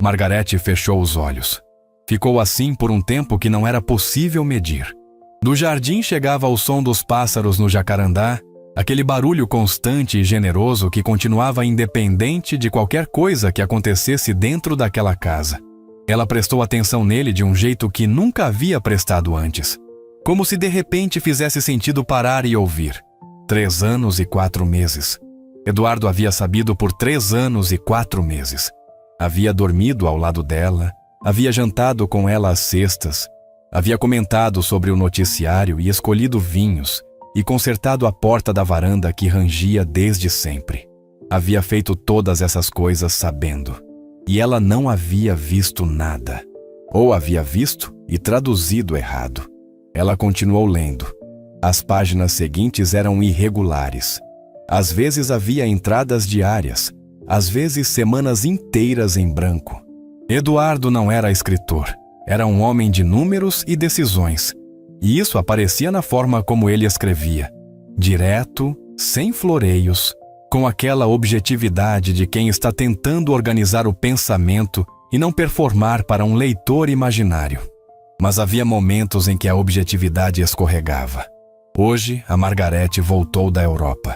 Margarete fechou os olhos. Ficou assim por um tempo que não era possível medir. Do jardim chegava o som dos pássaros no jacarandá, aquele barulho constante e generoso que continuava independente de qualquer coisa que acontecesse dentro daquela casa. Ela prestou atenção nele de um jeito que nunca havia prestado antes. Como se de repente fizesse sentido parar e ouvir. 3 anos e 4 meses. Eduardo havia sabido por 3 anos e 4 meses. Havia dormido ao lado dela, havia jantado com ela às sextas, havia comentado sobre o noticiário e escolhido vinhos, e consertado a porta da varanda que rangia desde sempre. Havia feito todas essas coisas sabendo. E ela não havia visto nada. Ou havia visto e traduzido errado. Ela continuou lendo. As páginas seguintes eram irregulares. Às vezes havia entradas diárias, às vezes semanas inteiras em branco. Eduardo não era escritor. Era um homem de números e decisões. E isso aparecia na forma como ele escrevia. Direto, sem floreios, com aquela objetividade de quem está tentando organizar o pensamento e não performar para um leitor imaginário. Mas havia momentos em que a objetividade escorregava. Hoje, a Margarete voltou da Europa.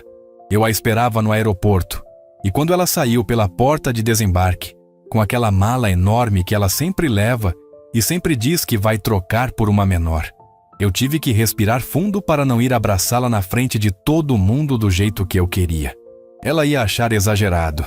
Eu a esperava no aeroporto, e quando ela saiu pela porta de desembarque, com aquela mala enorme que ela sempre leva e sempre diz que vai trocar por uma menor, eu tive que respirar fundo para não ir abraçá-la na frente de todo mundo do jeito que eu queria. Ela ia achar exagerado.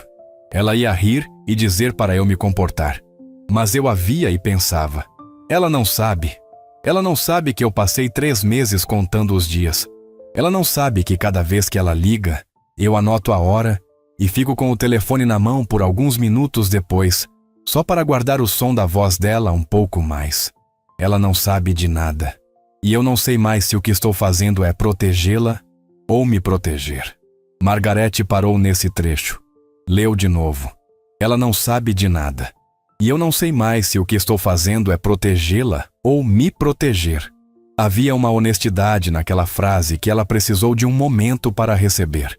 Ela ia rir e dizer para eu me comportar. Mas eu a via e pensava, ela não sabe. Ela não sabe que eu passei 3 meses contando os dias. Ela não sabe que cada vez que ela liga, eu anoto a hora e fico com o telefone na mão por alguns minutos depois, só para guardar o som da voz dela um pouco mais. Ela não sabe de nada. E eu não sei mais se o que estou fazendo é protegê-la ou me proteger. Margarete parou nesse trecho. Leu de novo. Ela não sabe de nada. E eu não sei mais se o que estou fazendo é protegê-la ou me proteger. Havia uma honestidade naquela frase que ela precisou de um momento para receber.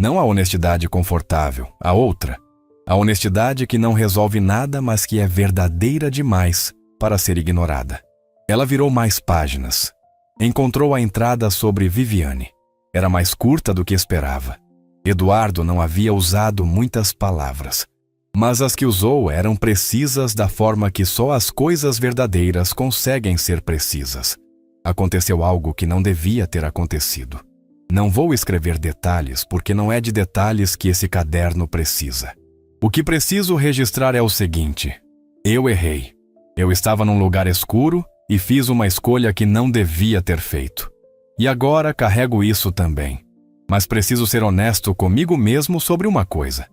Não a honestidade confortável, a outra. A honestidade que não resolve nada, mas que é verdadeira demais para ser ignorada. Ela virou mais páginas. Encontrou a entrada sobre Viviane. Era mais curta do que esperava. Eduardo não havia usado muitas palavras, mas as que usou eram precisas da forma que só as coisas verdadeiras conseguem ser precisas. Aconteceu algo que não devia ter acontecido. Não vou escrever detalhes, porque não é de detalhes que esse caderno precisa. O que preciso registrar é o seguinte: eu errei. Eu estava num lugar escuro e fiz uma escolha que não devia ter feito. E agora carrego isso também. Mas preciso ser honesto comigo mesmo sobre uma coisa.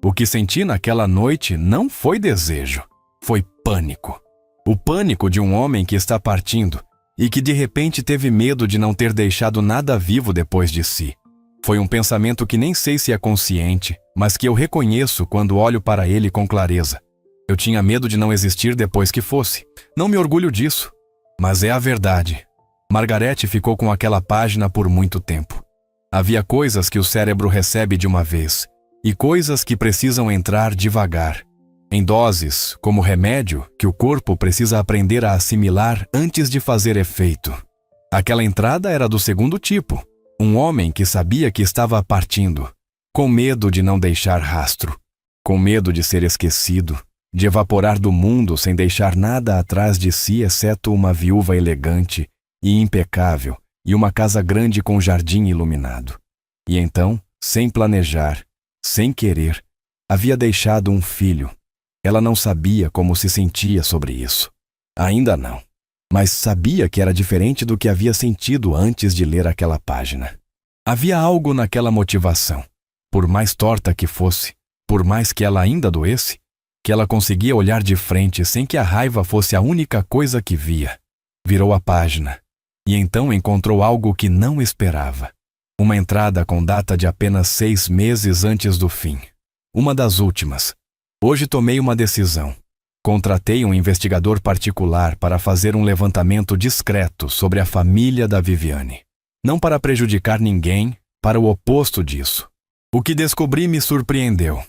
O que senti naquela noite não foi desejo, foi pânico. O pânico de um homem que está partindo e que de repente teve medo de não ter deixado nada vivo depois de si. Foi um pensamento que nem sei se é consciente, mas que eu reconheço quando olho para ele com clareza. Eu tinha medo de não existir depois que fosse. Não me orgulho disso, mas é a verdade. Margaret ficou com aquela página por muito tempo. Havia coisas que o cérebro recebe de uma vez e coisas que precisam entrar devagar, em doses, como remédio que o corpo precisa aprender a assimilar antes de fazer efeito. Aquela entrada era do segundo tipo, um homem que sabia que estava partindo, com medo de não deixar rastro, com medo de ser esquecido, de evaporar do mundo sem deixar nada atrás de si exceto uma viúva elegante e impecável e uma casa grande com jardim iluminado. E então, sem planejar, sem querer, havia deixado um filho. Ela não sabia como se sentia sobre isso. Ainda não. Mas sabia que era diferente do que havia sentido antes de ler aquela página. Havia algo naquela motivação, por mais torta que fosse, por mais que ela ainda doesse, que ela conseguia olhar de frente sem que a raiva fosse a única coisa que via. Virou a página. E então encontrou algo que não esperava. Uma entrada com data de apenas 6 meses antes do fim. Uma das últimas. Hoje tomei uma decisão. Contratei um investigador particular para fazer um levantamento discreto sobre a família da Viviane. Não para prejudicar ninguém, para o oposto disso. O que descobri me surpreendeu.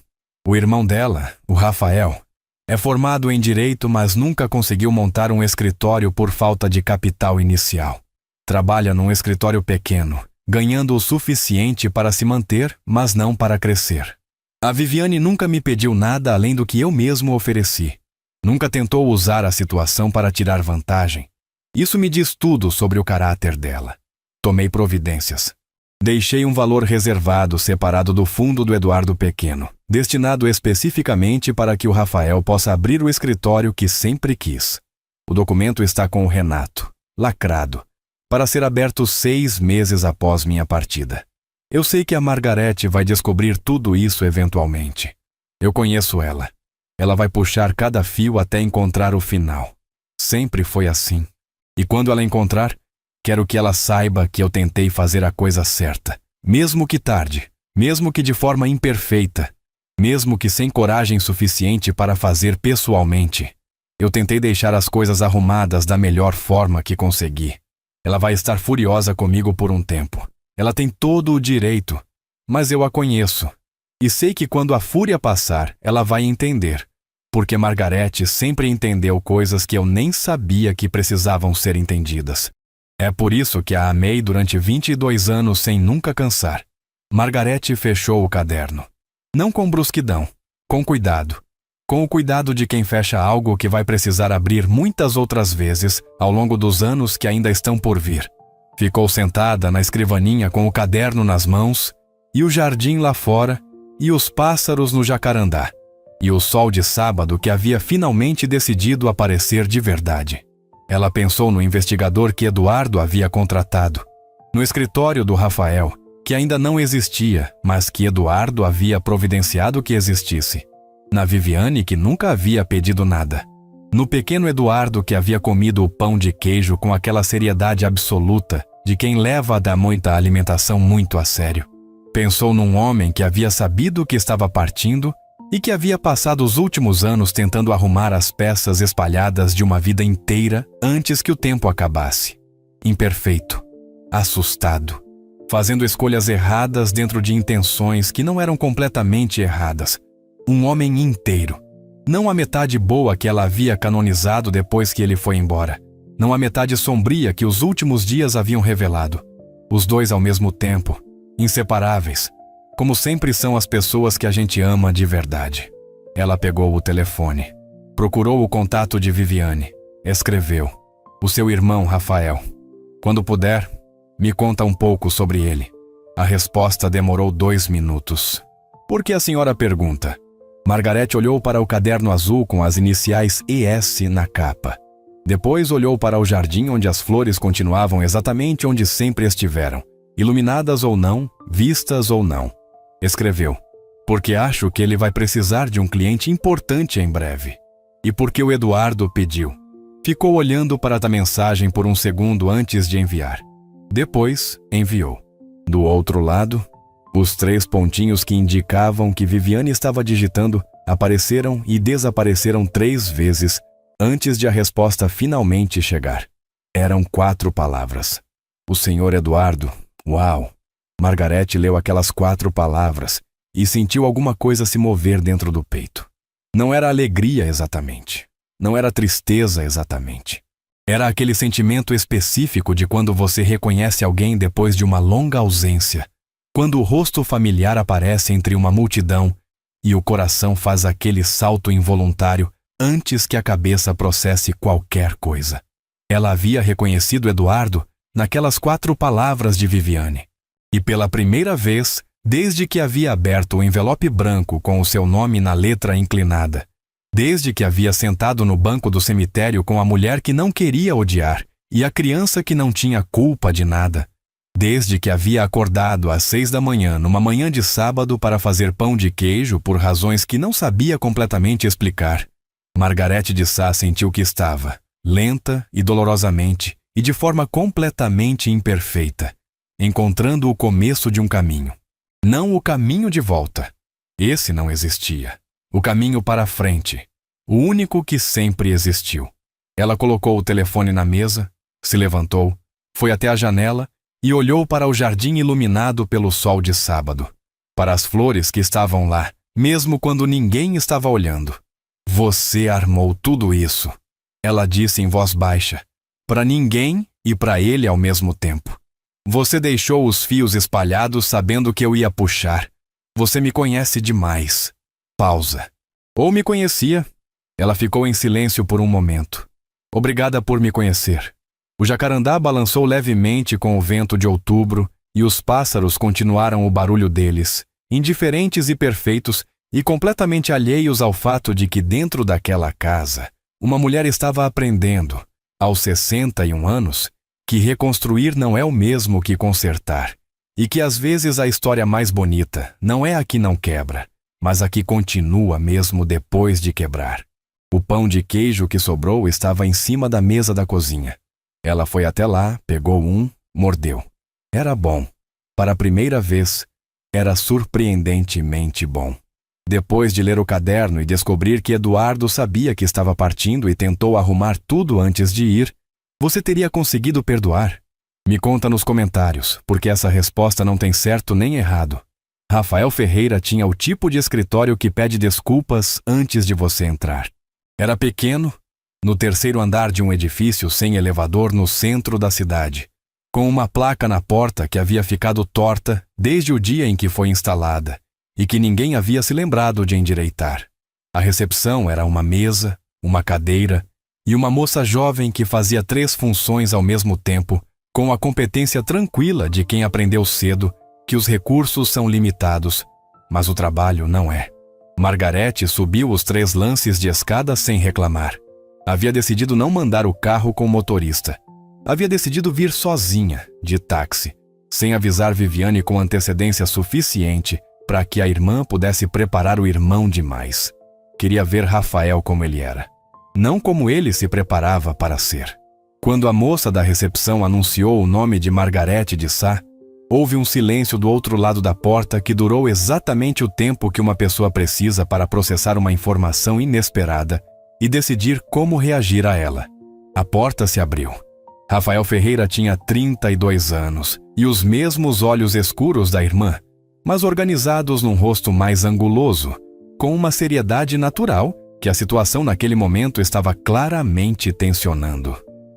O irmão dela, o Rafael, é formado em direito, mas nunca conseguiu montar um escritório por falta de capital inicial. Trabalha num escritório pequeno, ganhando o suficiente para se manter, mas não para crescer. A Viviane nunca me pediu nada além do que eu mesmo ofereci. Nunca tentou usar a situação para tirar vantagem. Isso me diz tudo sobre o caráter dela. Tomei providências. Deixei um valor reservado separado do fundo do Eduardo Pequeno, destinado especificamente para que o Rafael possa abrir o escritório que sempre quis. O documento está com o Renato, lacrado, para ser aberto 6 meses após minha partida. Eu sei que a Margarete vai descobrir tudo isso eventualmente. Eu conheço ela. Ela vai puxar cada fio até encontrar o final. Sempre foi assim. E quando ela encontrar, quero que ela saiba que eu tentei fazer a coisa certa, mesmo que tarde, mesmo que de forma imperfeita, mesmo que sem coragem suficiente para fazer pessoalmente. Eu tentei deixar as coisas arrumadas da melhor forma que consegui. Ela vai estar furiosa comigo por um tempo. Ela tem todo o direito, mas eu a conheço. E sei que quando a fúria passar, ela vai entender, porque Margarete sempre entendeu coisas que eu nem sabia que precisavam ser entendidas. É por isso que a amei durante 22 anos sem nunca cansar. Margarete fechou o caderno. Não com brusquidão, com cuidado. Com o cuidado de quem fecha algo que vai precisar abrir muitas outras vezes ao longo dos anos que ainda estão por vir. Ficou sentada na escrivaninha com o caderno nas mãos, e o jardim lá fora, e os pássaros no jacarandá, e o sol de sábado que havia finalmente decidido aparecer de verdade. Ela pensou no investigador que Eduardo havia contratado, no escritório do Rafael, que ainda não existia, mas que Eduardo havia providenciado que existisse. Na Viviane, que nunca havia pedido nada. No pequeno Eduardo, que havia comido o pão de queijo com aquela seriedade absoluta de quem leva a muita alimentação muito a sério. Pensou num homem que havia sabido que estava partindo e que havia passado os últimos anos tentando arrumar as peças espalhadas de uma vida inteira antes que o tempo acabasse. Imperfeito, assustado, fazendo escolhas erradas dentro de intenções que não eram completamente erradas. Um homem inteiro. Não a metade boa que ela havia canonizado depois que ele foi embora. Não a metade sombria que os últimos dias haviam revelado. Os dois ao mesmo tempo, inseparáveis, como sempre são as pessoas que a gente ama de verdade. Ela pegou o telefone. Procurou o contato de Viviane. Escreveu. O seu irmão, Rafael. Quando puder, me conta um pouco sobre ele. A resposta demorou 2 minutos. Por que a senhora pergunta? Margarete olhou para o caderno azul com as iniciais ES na capa. Depois olhou para o jardim onde as flores continuavam exatamente onde sempre estiveram, iluminadas ou não, vistas ou não. Escreveu: porque acho que ele vai precisar de um cliente importante em breve. E porque o Eduardo pediu. Ficou olhando para a mensagem por um segundo antes de enviar. Depois, enviou. Do outro lado, os 3 pontinhos que indicavam que Viviane estava digitando apareceram e desapareceram 3 vezes antes de a resposta finalmente chegar. Eram 4 palavras. O Sr. Eduardo. Uau! Margarete leu aquelas 4 palavras e sentiu alguma coisa se mover dentro do peito. Não era alegria exatamente. Não era tristeza exatamente. Era aquele sentimento específico de quando você reconhece alguém depois de uma longa ausência, quando o rosto familiar aparece entre uma multidão e o coração faz aquele salto involuntário antes que a cabeça processe qualquer coisa. Ela havia reconhecido Eduardo naquelas 4 palavras de Viviane. E pela primeira vez, desde que havia aberto o envelope branco com o seu nome na letra inclinada, desde que havia sentado no banco do cemitério com a mulher que não queria odiar e a criança que não tinha culpa de nada, desde que havia acordado às 6 da manhã numa manhã de sábado para fazer pão de queijo por razões que não sabia completamente explicar, Margarete de Sá sentiu que estava, lenta e dolorosamente, e de forma completamente imperfeita, encontrando o começo de um caminho. Não o caminho de volta. Esse não existia. O caminho para a frente. O único que sempre existiu. Ela colocou o telefone na mesa, se levantou, foi até a janela e olhou para o jardim iluminado pelo sol de sábado. Para as flores que estavam lá, mesmo quando ninguém estava olhando. Você armou tudo isso, ela disse em voz baixa, para ninguém e para ele ao mesmo tempo. Você deixou os fios espalhados sabendo que eu ia puxar. Você me conhece demais. Pausa. Ou me conhecia. Ela ficou em silêncio por um momento. Obrigada por me conhecer. O jacarandá balançou levemente com o vento de outubro e os pássaros continuaram o barulho deles, indiferentes e perfeitos e completamente alheios ao fato de que dentro daquela casa, uma mulher estava aprendendo, aos 61 anos, que reconstruir não é o mesmo que consertar, e que às vezes a história mais bonita não é a que não quebra, mas a que continua mesmo depois de quebrar. O pão de queijo que sobrou estava em cima da mesa da cozinha. Ela foi até lá, pegou um, mordeu. Era bom. Para a primeira vez, era surpreendentemente bom. Depois de ler o caderno e descobrir que Eduardo sabia que estava partindo e tentou arrumar tudo antes de ir, você teria conseguido perdoar? Me conta nos comentários, porque essa resposta não tem certo nem errado. Rafael Ferreira tinha o tipo de escritório que pede desculpas antes de você entrar. Era pequeno, no 3º andar de um edifício sem elevador no centro da cidade, com uma placa na porta que havia ficado torta desde o dia em que foi instalada e que ninguém havia se lembrado de endireitar. A recepção era uma mesa, uma cadeira e uma moça jovem que fazia 3 funções ao mesmo tempo, com a competência tranquila de quem aprendeu cedo que os recursos são limitados, mas o trabalho não é. Margarete subiu os 3 lances de escada sem reclamar. Havia decidido não mandar o carro com o motorista. Havia decidido vir sozinha, de táxi, sem avisar Viviane com antecedência suficiente para que a irmã pudesse preparar o irmão demais. Queria ver Rafael como ele era, não como ele se preparava para ser. Quando a moça da recepção anunciou o nome de Margarete de Sá, houve um silêncio do outro lado da porta que durou exatamente o tempo que uma pessoa precisa para processar uma informação inesperada e decidir como reagir a ela. A porta se abriu. Rafael Ferreira tinha 32 anos e os mesmos olhos escuros da irmã, mas organizados num rosto mais anguloso, com uma seriedade natural que a situação naquele momento estava claramente tensionando.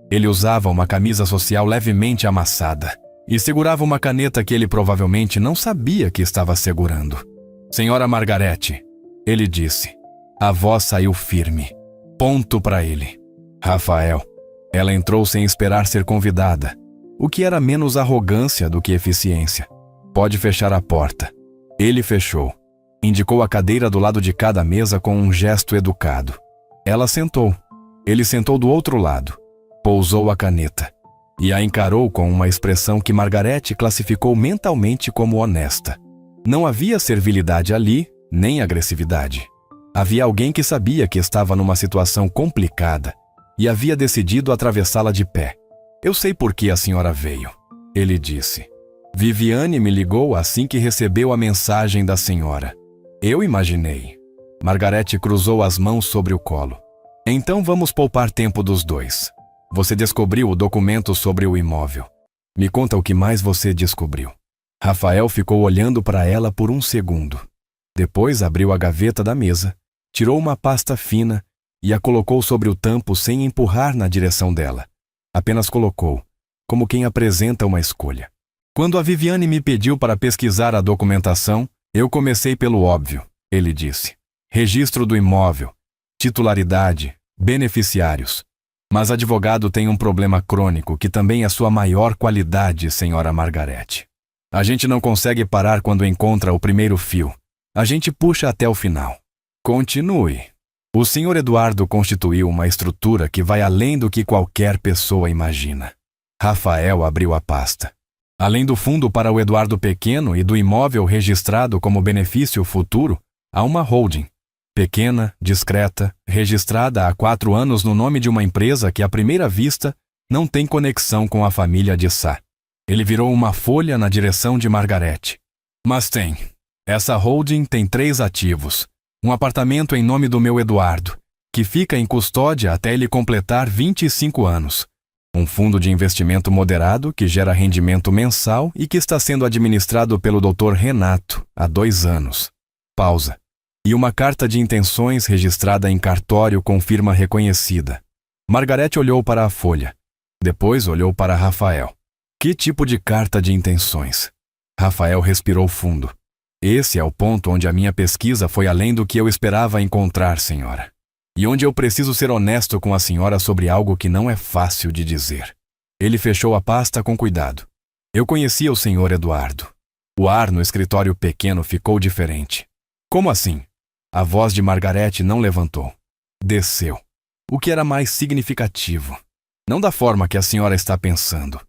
Ele usava uma camisa social levemente amassada e segurava uma caneta que ele provavelmente não sabia que estava segurando. Senhora Margarete, ele disse. A voz saiu firme. Ponto para ele. Rafael. Ela entrou sem esperar ser convidada, o que era menos arrogância do que eficiência. Pode fechar a porta. Ele fechou. Indicou a cadeira do lado de cada mesa com um gesto educado. Ela sentou. Ele sentou do outro lado. Pousou a caneta e a encarou com uma expressão que Margarete classificou mentalmente como honesta. Não havia servilidade ali, nem agressividade. Havia alguém que sabia que estava numa situação complicada e havia decidido atravessá-la de pé. Eu sei por que a senhora veio. Ele disse. Viviane me ligou assim que recebeu a mensagem da senhora. Eu imaginei. Margarete cruzou as mãos sobre o colo. Então vamos poupar tempo dos dois. Você descobriu o documento sobre o imóvel. Me conta o que mais você descobriu. Rafael ficou olhando para ela por um segundo. Depois abriu a gaveta da mesa, tirou uma pasta fina e a colocou sobre o tampo sem empurrar na direção dela. Apenas colocou, como quem apresenta uma escolha. Quando a Viviane me pediu para pesquisar a documentação, eu comecei pelo óbvio, ele disse. Registro do imóvel, titularidade, beneficiários. Mas advogado tem um problema crônico que também é sua maior qualidade, senhora Margarete. A gente não consegue parar quando encontra o primeiro fio. A gente puxa até o final. Continue. O senhor Eduardo constituiu uma estrutura que vai além do que qualquer pessoa imagina. Rafael abriu a pasta. Além do fundo para o Eduardo Pequeno e do imóvel registrado como benefício futuro, há uma holding. Pequena, discreta, registrada há 4 anos no nome de uma empresa que, à primeira vista, não tem conexão com a família de Sá. Ele virou uma folha na direção de Margarete. Mas tem. Essa holding tem 3 ativos. Um apartamento em nome do meu Eduardo, que fica em custódia até ele completar 25 anos. Um fundo de investimento moderado que gera rendimento mensal e que está sendo administrado pelo Dr. Renato há 2 anos. Pausa. E uma carta de intenções registrada em cartório com firma reconhecida. Margarete olhou para a folha. Depois olhou para Rafael. Que tipo de carta de intenções? Rafael respirou fundo. Esse é o ponto onde a minha pesquisa foi além do que eu esperava encontrar, senhora. E onde eu preciso ser honesto com a senhora sobre algo que não é fácil de dizer. Ele fechou a pasta com cuidado. Eu conhecia o senhor Eduardo. O ar no escritório pequeno ficou diferente. Como assim? A voz de Margarete não levantou. Desceu. O que era mais significativo. Não da forma que a senhora está pensando.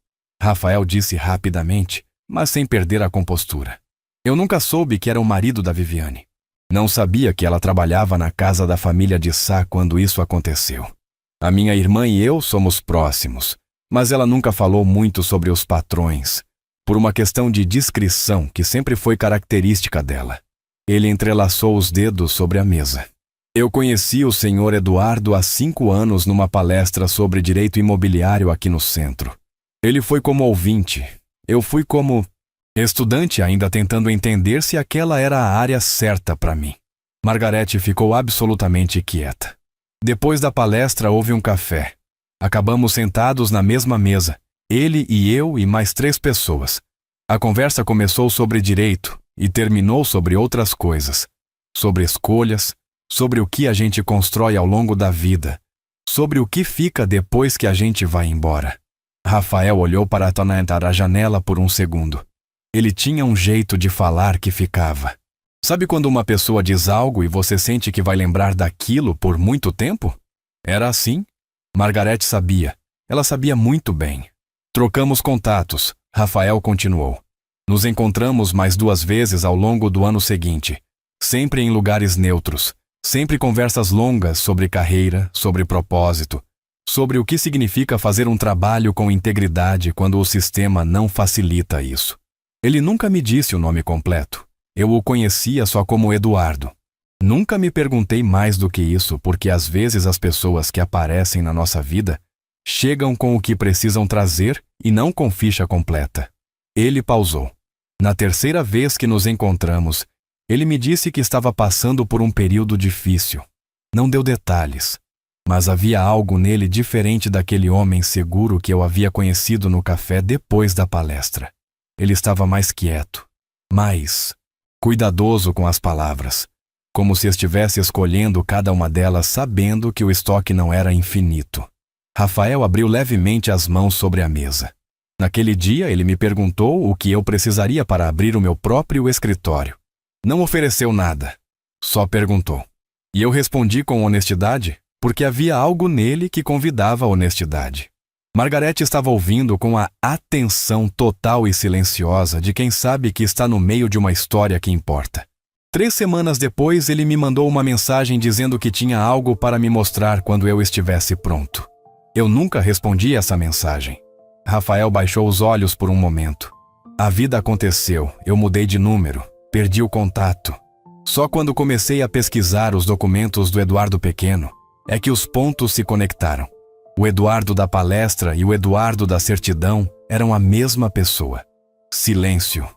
Rafael disse rapidamente, mas sem perder a compostura. Eu nunca soube que era o marido da Viviane. Não sabia que ela trabalhava na casa da família de Sá quando isso aconteceu. A minha irmã e eu somos próximos, mas ela nunca falou muito sobre os patrões, por uma questão de discrição que sempre foi característica dela. Ele entrelaçou os dedos sobre a mesa. Eu conheci o senhor Eduardo há 5 anos numa palestra sobre direito imobiliário aqui no centro. Ele foi como ouvinte, eu fui como estudante ainda tentando entender se aquela era a área certa para mim. Margarete ficou absolutamente quieta. Depois da palestra houve um café. Acabamos sentados na mesma mesa, ele e eu e mais 3 pessoas. A conversa começou sobre direito e terminou sobre outras coisas. Sobre escolhas, sobre o que a gente constrói ao longo da vida, sobre o que fica depois que a gente vai embora. Rafael olhou para a janela por um segundo. Ele tinha um jeito de falar que ficava. Sabe quando uma pessoa diz algo e você sente que vai lembrar daquilo por muito tempo? Era assim. Margarete sabia. Ela sabia muito bem. Trocamos contatos. Rafael continuou. Nos encontramos mais 2 vezes ao longo do ano seguinte. Sempre em lugares neutros. Sempre conversas longas sobre carreira, sobre propósito. Sobre o que significa fazer um trabalho com integridade quando o sistema não facilita isso. Ele nunca me disse o nome completo. Eu o conhecia só como Eduardo. Nunca me perguntei mais do que isso, porque às vezes as pessoas que aparecem na nossa vida chegam com o que precisam trazer e não com ficha completa. Ele pausou. Na 3ª vez que nos encontramos, ele me disse que estava passando por um período difícil. Não deu detalhes, mas havia algo nele diferente daquele homem seguro que eu havia conhecido no café depois da palestra. Ele estava mais quieto, mais cuidadoso com as palavras, como se estivesse escolhendo cada uma delas sabendo que o estoque não era infinito. Rafael abriu levemente as mãos sobre a mesa. Naquele dia, ele me perguntou o que eu precisaria para abrir o meu próprio escritório. Não ofereceu nada, só perguntou. E eu respondi com honestidade, porque havia algo nele que convidava a honestidade. Margarete estava ouvindo com a atenção total e silenciosa de quem sabe que está no meio de uma história que importa. 3 semanas depois, ele me mandou uma mensagem dizendo que tinha algo para me mostrar quando eu estivesse pronto. Eu nunca respondi essa mensagem. Rafael baixou os olhos por um momento. A vida aconteceu, eu mudei de número, perdi o contato. Só quando comecei a pesquisar os documentos do Eduardo Pequeno é que os pontos se conectaram. O Eduardo da palestra e o Eduardo da certidão eram a mesma pessoa. Silêncio.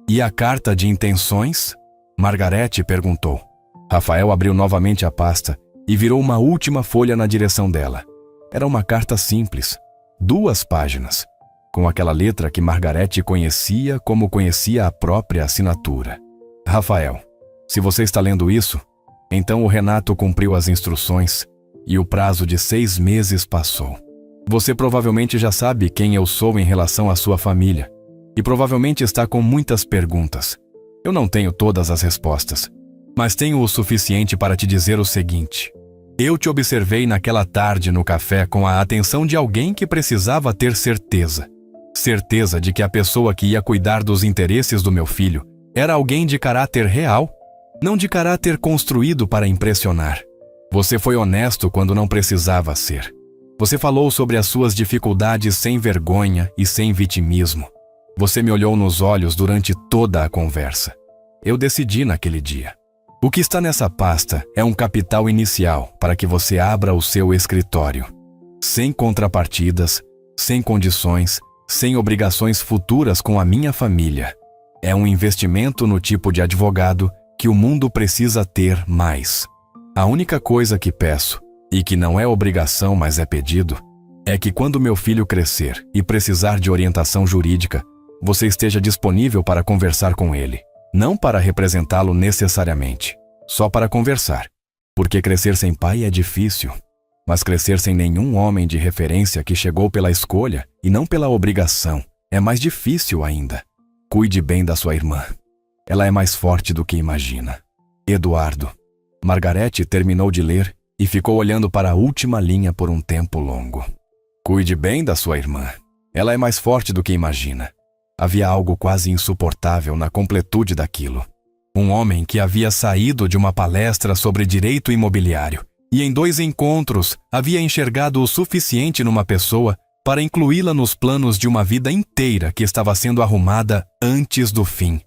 E a carta de intenções? Margarete perguntou. Rafael abriu novamente a pasta e virou uma última folha na direção dela. Era uma carta simples, 2 páginas, com aquela letra que Margarete conhecia como conhecia a própria assinatura. Rafael, se você está lendo isso, então o Renato cumpriu as instruções e o prazo de 6 meses passou. Você provavelmente já sabe quem eu sou em relação à sua família e provavelmente está com muitas perguntas. Eu não tenho todas as respostas, mas tenho o suficiente para te dizer o seguinte. Eu te observei naquela tarde no café com a atenção de alguém que precisava ter certeza. Certeza de que a pessoa que ia cuidar dos interesses do meu filho era alguém de caráter real, não de caráter construído para impressionar. Você foi honesto quando não precisava ser. Você falou sobre as suas dificuldades sem vergonha e sem vitimismo. Você me olhou nos olhos durante toda a conversa. Eu decidi naquele dia. O que está nessa pasta é um capital inicial para que você abra o seu escritório. Sem contrapartidas, sem condições, sem obrigações futuras com a minha família. É um investimento no tipo de advogado que o mundo precisa ter mais. A única coisa que peço, e que não é obrigação, mas é pedido, é que quando meu filho crescer e precisar de orientação jurídica, você esteja disponível para conversar com ele. Não para representá-lo necessariamente, só para conversar. Porque crescer sem pai é difícil, mas crescer sem nenhum homem de referência que chegou pela escolha e não pela obrigação é mais difícil ainda. Cuide bem da sua irmã. Ela é mais forte do que imagina. Eduardo. Margarete terminou de ler e ficou olhando para a última linha por um tempo longo. Cuide bem da sua irmã. Ela é mais forte do que imagina. Havia algo quase insuportável na completude daquilo. Um homem que havia saído de uma palestra sobre direito imobiliário e em 2 encontros havia enxergado o suficiente numa pessoa para incluí-la nos planos de uma vida inteira que estava sendo arrumada antes do fim.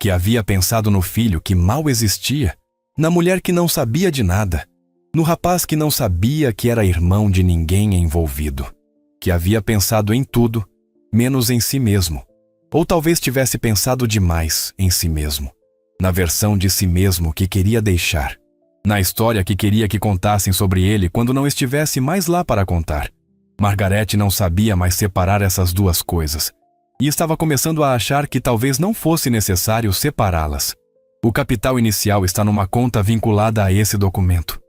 Que havia pensado no filho que mal existia, na mulher que não sabia de nada, no rapaz que não sabia que era irmão de ninguém envolvido. Que havia pensado em tudo, menos em si mesmo. Ou talvez tivesse pensado demais em si mesmo, na versão de si mesmo que queria deixar, na história que queria que contassem sobre ele quando não estivesse mais lá para contar. Margarete não sabia mais separar essas 2 coisas, e estava começando a achar que talvez não fosse necessário separá-las. O capital inicial está numa conta vinculada a esse documento,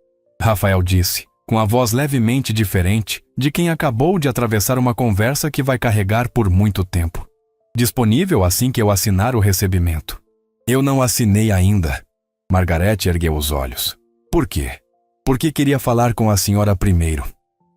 Rafael disse, com a voz levemente diferente de quem acabou de atravessar uma conversa que vai carregar por muito tempo. Disponível assim que eu assinar o recebimento. Eu não assinei ainda. Margarete ergueu os olhos. Por quê? Porque queria falar com a senhora primeiro.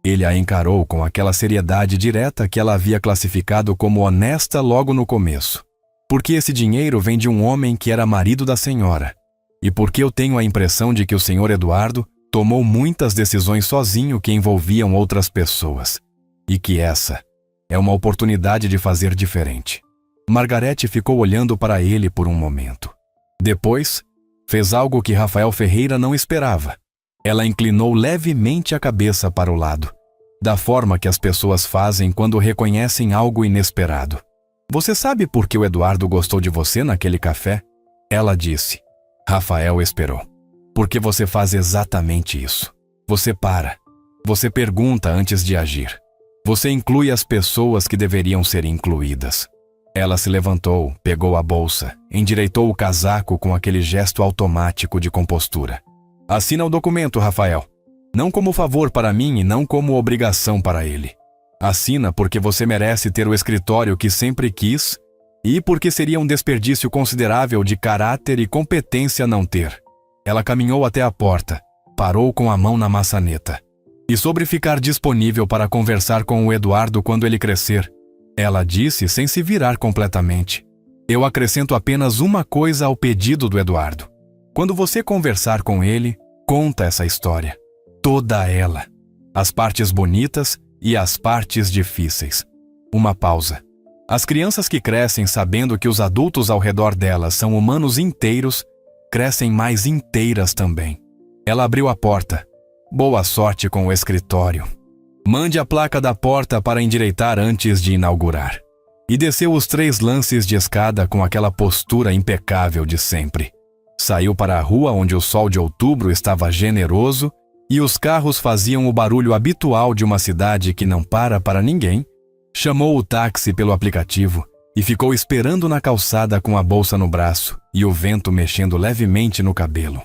Ele a encarou com aquela seriedade direta que ela havia classificado como honesta logo no começo. Porque esse dinheiro vem de um homem que era marido da senhora. E porque eu tenho a impressão de que o senhor Eduardo tomou muitas decisões sozinho que envolviam outras pessoas. E que essa é uma oportunidade de fazer diferente. Margarete ficou olhando para ele por um momento. Depois, fez algo que Rafael Ferreira não esperava. Ela inclinou levemente a cabeça para o lado, da forma que as pessoas fazem quando reconhecem algo inesperado. Você sabe por que o Eduardo gostou de você naquele café? Ela disse. Rafael esperou. Porque você faz exatamente isso. Você para. Você pergunta antes de agir. Você inclui as pessoas que deveriam ser incluídas. Ela se levantou, pegou a bolsa, endireitou o casaco com aquele gesto automático de compostura. Assina o documento, Rafael. Não como favor para mim e não como obrigação para ele. Assina porque você merece ter o escritório que sempre quis e porque seria um desperdício considerável de caráter e competência não ter. Ela caminhou até a porta, parou com a mão na maçaneta. E sobre ficar disponível para conversar com o Eduardo quando ele crescer, ela disse sem se virar completamente. Eu acrescento apenas uma coisa ao pedido do Eduardo. Quando você conversar com ele, conta essa história. Toda ela. As partes bonitas e as partes difíceis. Uma pausa. As crianças que crescem sabendo que os adultos ao redor delas são humanos inteiros, crescem mais inteiras também. Ela abriu a porta. Boa sorte com o escritório. Mande a placa da porta para endireitar antes de inaugurar. E desceu os 3 lances de escada com aquela postura impecável de sempre. Saiu para a rua onde o sol de outubro estava generoso e os carros faziam o barulho habitual de uma cidade que não para ninguém. Chamou o táxi pelo aplicativo e ficou esperando na calçada com a bolsa no braço e o vento mexendo levemente no cabelo.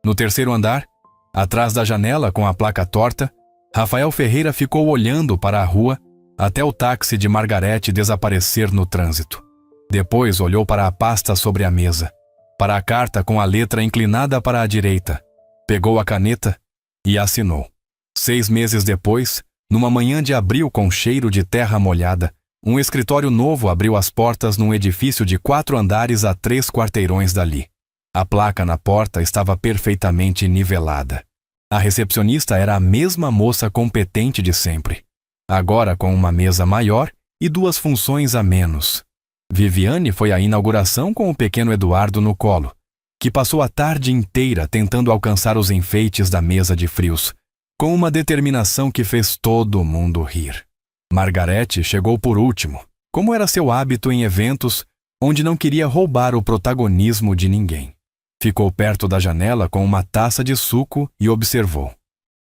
No 3º andar, atrás da janela com a placa torta, Rafael Ferreira ficou olhando para a rua até o táxi de Margarete desaparecer no trânsito. Depois olhou para a pasta sobre a mesa, para a carta com a letra inclinada para a direita, pegou a caneta e assinou. 6 meses depois, numa manhã de abril com cheiro de terra molhada, um escritório novo abriu as portas num edifício de 4 andares a 3 quarteirões dali. A placa na porta estava perfeitamente nivelada. A recepcionista era a mesma moça competente de sempre, agora com uma mesa maior e 2 funções a menos. Viviane foi à inauguração com o pequeno Eduardo no colo, que passou a tarde inteira tentando alcançar os enfeites da mesa de frios, com uma determinação que fez todo mundo rir. Margarete chegou por último, como era seu hábito em eventos onde não queria roubar o protagonismo de ninguém. Ficou perto da janela com uma taça de suco e observou.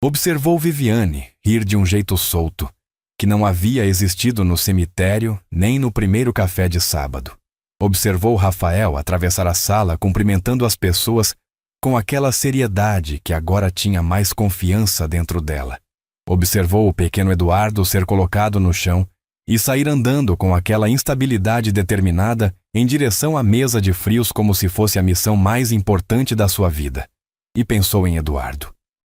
Observou Viviane rir de um jeito solto, que não havia existido no cemitério nem no primeiro café de sábado. Observou Rafael atravessar a sala cumprimentando as pessoas com aquela seriedade que agora tinha mais confiança dentro dela. Observou o pequeno Eduardo ser colocado no chão e sair andando com aquela instabilidade determinada em direção à mesa de frios como se fosse a missão mais importante da sua vida. E pensou em Eduardo.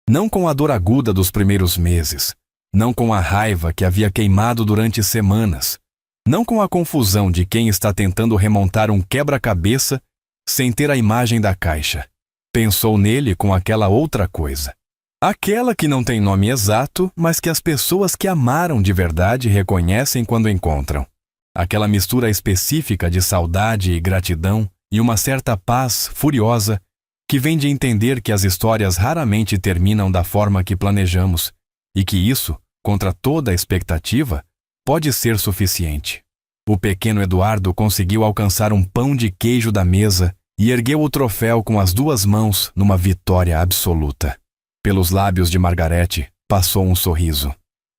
Não com a dor aguda dos primeiros meses, não com a raiva que havia queimado durante semanas, não com a confusão de quem está tentando remontar um quebra-cabeça sem ter a imagem da caixa. Pensou nele com aquela outra coisa. Aquela que não tem nome exato, mas que as pessoas que amaram de verdade reconhecem quando encontram. Aquela mistura específica de saudade e gratidão e uma certa paz furiosa que vem de entender que as histórias raramente terminam da forma que planejamos e que isso, contra toda a expectativa, pode ser suficiente. O pequeno Eduardo conseguiu alcançar um pão de queijo da mesa e ergueu o troféu com as 2 mãos numa vitória absoluta. Pelos lábios de Margarete passou um sorriso.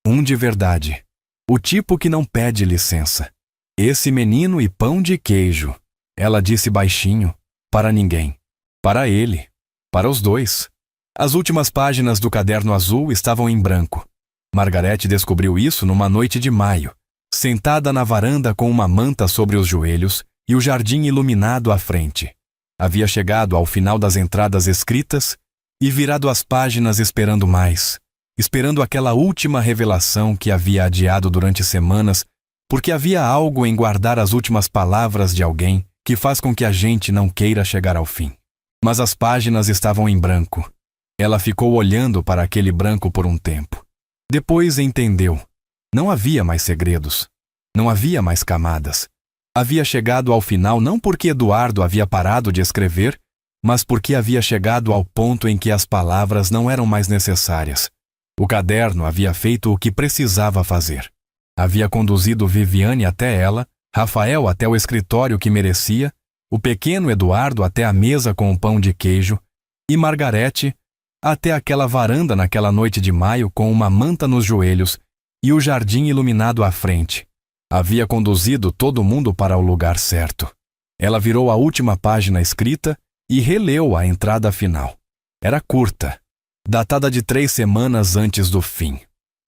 Um de verdade. O tipo que não pede licença. Esse menino e pão de queijo. Ela disse baixinho. Para ninguém. Para ele. Para os 2. As últimas páginas do caderno azul estavam em branco. Margarete descobriu isso numa noite de maio, sentada na varanda com uma manta sobre os joelhos e o jardim iluminado à frente. Havia chegado ao final das entradas escritas e virado as páginas esperando mais, esperando aquela última revelação que havia adiado durante semanas, porque havia algo em guardar as últimas palavras de alguém que faz com que a gente não queira chegar ao fim. Mas as páginas estavam em branco. Ela ficou olhando para aquele branco por um tempo. Depois entendeu. Não havia mais segredos. Não havia mais camadas. Havia chegado ao final não porque Eduardo havia parado de escrever, mas porque havia chegado ao ponto em que as palavras não eram mais necessárias. O caderno havia feito o que precisava fazer. Havia conduzido Viviane até ela, Rafael até o escritório que merecia, o pequeno Eduardo até a mesa com o pão de queijo e Margarete até aquela varanda naquela noite de maio com uma manta nos joelhos e o jardim iluminado à frente. Havia conduzido todo mundo para o lugar certo. Ela virou a última página escrita e releu a entrada final. Era curta, datada de 3 semanas antes do fim.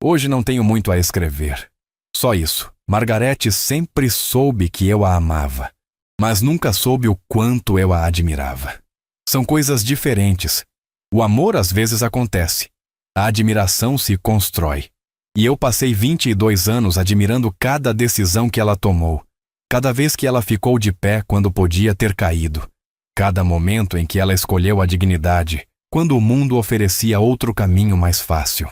Hoje não tenho muito a escrever. Só isso. Margarete sempre soube que eu a amava, mas nunca soube o quanto eu a admirava. São coisas diferentes. O amor às vezes acontece. A admiração se constrói. E eu passei 22 anos admirando cada decisão que ela tomou, cada vez que ela ficou de pé quando podia ter caído, cada momento em que ela escolheu a dignidade, quando o mundo oferecia outro caminho mais fácil.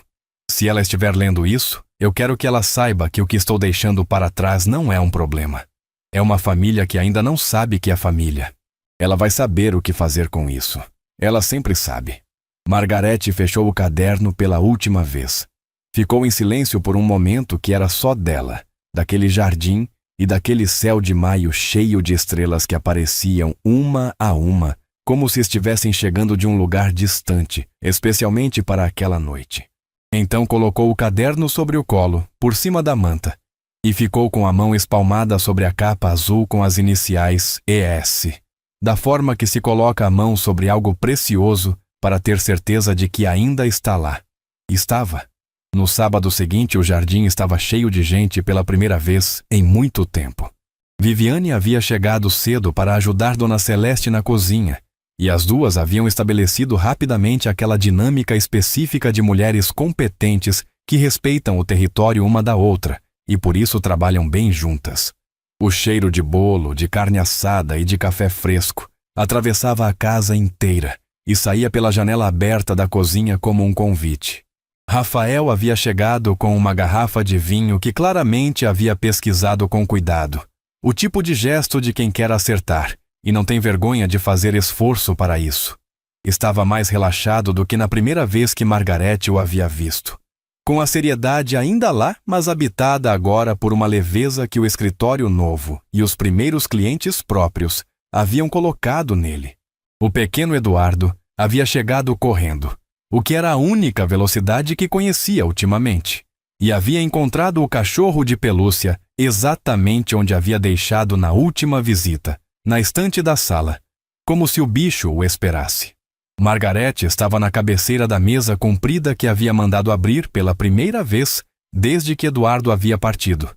Se ela estiver lendo isso, Eu quero que ela saiba que o que estou deixando para trás não é um problema. É uma família que ainda não sabe que é família. Ela vai saber o que fazer com isso. Ela sempre sabe. Margarete fechou o caderno pela última vez. Ficou em silêncio por um momento que era só dela, daquele jardim e daquele céu de maio cheio de estrelas que apareciam uma a uma, como se estivessem chegando de um lugar distante, especialmente para aquela noite. Então colocou o caderno sobre o colo, por cima da manta, e ficou com a mão espalmada sobre a capa azul com as iniciais ES, da forma que se coloca a mão sobre algo precioso para ter certeza de que ainda está lá. Estava. No sábado seguinte, o jardim estava cheio de gente pela primeira vez em muito tempo. Viviane havia chegado cedo para ajudar Dona Celeste na cozinha, e as duas haviam estabelecido rapidamente aquela dinâmica específica de mulheres competentes que respeitam o território uma da outra e por isso trabalham bem juntas. O cheiro de bolo, de carne assada e de café fresco atravessava a casa inteira e saía pela janela aberta da cozinha como um convite. Rafael havia chegado com uma garrafa de vinho que claramente havia pesquisado com cuidado, o tipo de gesto de quem quer acertar e não tem vergonha de fazer esforço para isso. Estava mais relaxado do que na primeira vez que Margarete o havia visto. Com a seriedade ainda lá, mas habitada agora por uma leveza que o escritório novo e os primeiros clientes próprios haviam colocado nele. O pequeno Eduardo havia chegado correndo, o que era a única velocidade que conhecia ultimamente, e havia encontrado o cachorro de pelúcia exatamente onde havia deixado na última visita, na estante da sala, como se o bicho o esperasse. Margarete estava na cabeceira da mesa comprida que havia mandado abrir pela primeira vez desde que Eduardo havia partido.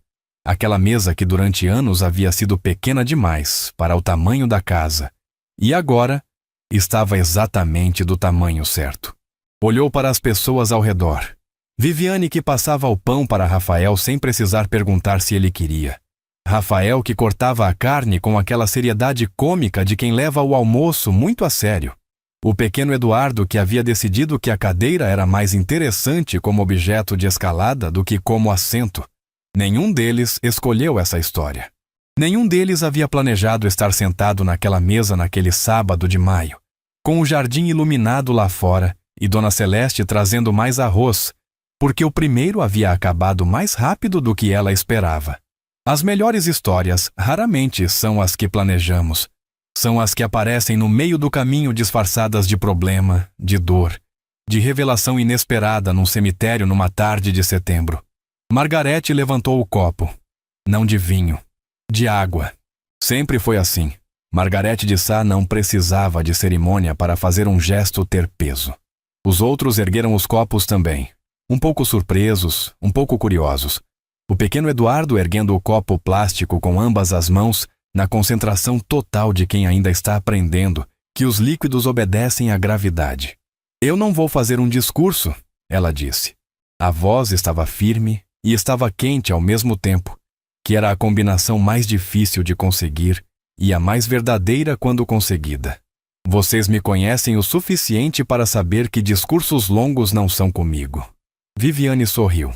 Aquela mesa que durante anos havia sido pequena demais para o tamanho da casa, e agora estava exatamente do tamanho certo. Olhou para as pessoas ao redor. Viviane que passava o pão para Rafael sem precisar perguntar se ele queria. Rafael que cortava a carne com aquela seriedade cômica de quem leva o almoço muito a sério. O pequeno Eduardo que havia decidido que a cadeira era mais interessante como objeto de escalada do que como assento. Nenhum deles escolheu essa história. Nenhum deles havia planejado estar sentado naquela mesa naquele sábado de maio, com o jardim iluminado lá fora e Dona Celeste trazendo mais arroz, porque o primeiro havia acabado mais rápido do que ela esperava. As melhores histórias raramente são as que planejamos. São as que aparecem no meio do caminho disfarçadas de problema, de dor, de revelação inesperada num cemitério numa tarde de setembro. Margarete levantou o copo. Não de vinho, de água. Sempre foi assim. Margarete de Sá não precisava de cerimônia para fazer um gesto ter peso. Os outros ergueram os copos também, um pouco surpresos, um pouco curiosos. O pequeno Eduardo erguendo o copo plástico com ambas as mãos, na concentração total de quem ainda está aprendendo que os líquidos obedecem à gravidade. Eu não vou fazer um discurso, ela disse. A voz estava firme e estava quente ao mesmo tempo, que era a combinação mais difícil de conseguir e a mais verdadeira quando conseguida. Vocês me conhecem o suficiente para saber que discursos longos não são comigo. Viviane sorriu.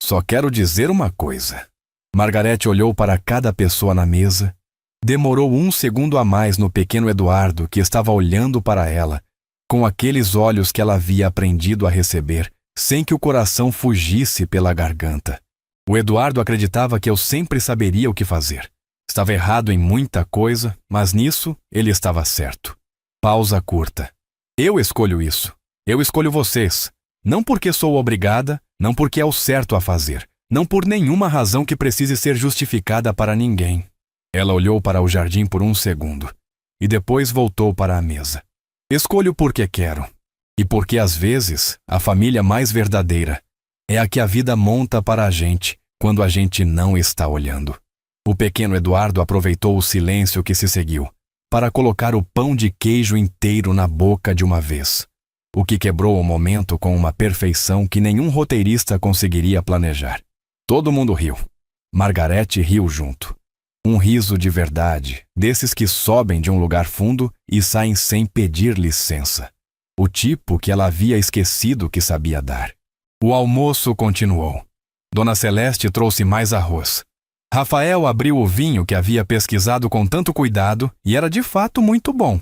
Só quero dizer uma coisa. Margarete olhou para cada pessoa na mesa. Demorou um segundo a mais no pequeno Eduardo, que estava olhando para ela, com aqueles olhos que ela havia aprendido a receber, sem que o coração fugisse pela garganta. O Eduardo acreditava que eu sempre saberia o que fazer. Estava errado em muita coisa, mas nisso ele estava certo. Pausa curta. Eu escolho isso. Eu escolho vocês. Não porque sou obrigada, não porque é o certo a fazer, não por nenhuma razão que precise ser justificada para ninguém. Ela olhou para o jardim por um segundo e depois voltou para a mesa. Escolho porque quero. E porque às vezes a família mais verdadeira é a que a vida monta para a gente quando a gente não está olhando. O pequeno Eduardo aproveitou o silêncio que se seguiu para colocar o pão de queijo inteiro na boca de uma vez, o que quebrou o momento com uma perfeição que nenhum roteirista conseguiria planejar. Todo mundo riu. Margarete riu junto. Um riso de verdade, desses que sobem de um lugar fundo e saem sem pedir licença. O tipo que ela havia esquecido que sabia dar. O almoço continuou. Dona Celeste trouxe mais arroz. Rafael abriu o vinho que havia pesquisado com tanto cuidado e era de fato muito bom.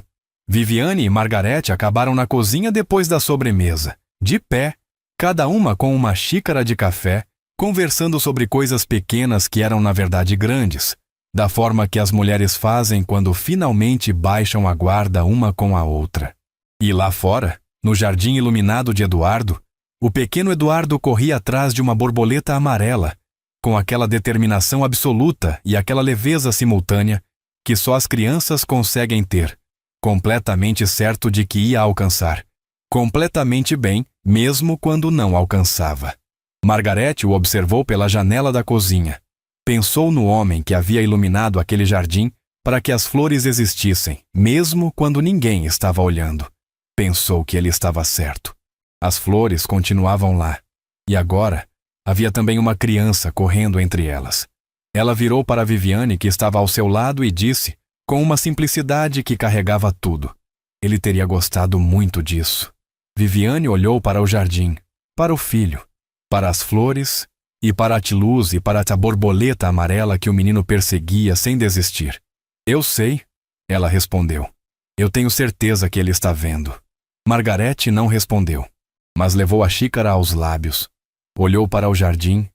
Viviane e Margarete acabaram na cozinha depois da sobremesa, de pé, cada uma com uma xícara de café, conversando sobre coisas pequenas que eram na verdade grandes, da forma que as mulheres fazem quando finalmente baixam a guarda uma com a outra. E lá fora, no jardim iluminado de Eduardo, o pequeno Eduardo corria atrás de uma borboleta amarela, com aquela determinação absoluta e aquela leveza simultânea que só as crianças conseguem ter, completamente certo de que ia alcançar, completamente bem, mesmo quando não alcançava. Margarete o observou pela janela da cozinha. Pensou no homem que havia iluminado aquele jardim para que as flores existissem, mesmo quando ninguém estava olhando. Pensou que ele estava certo. As flores continuavam lá. E agora, havia também uma criança correndo entre elas. Ela virou para Viviane, que estava ao seu lado, e disse, com uma simplicidade que carregava tudo: ele teria gostado muito disso. Viviane olhou para o jardim, para o filho, para as flores e para a luz e para a borboleta amarela que o menino perseguia sem desistir. Eu sei, ela respondeu. Eu tenho certeza que ele está vendo. Margarete não respondeu, mas levou a xícara aos lábios, olhou para o jardim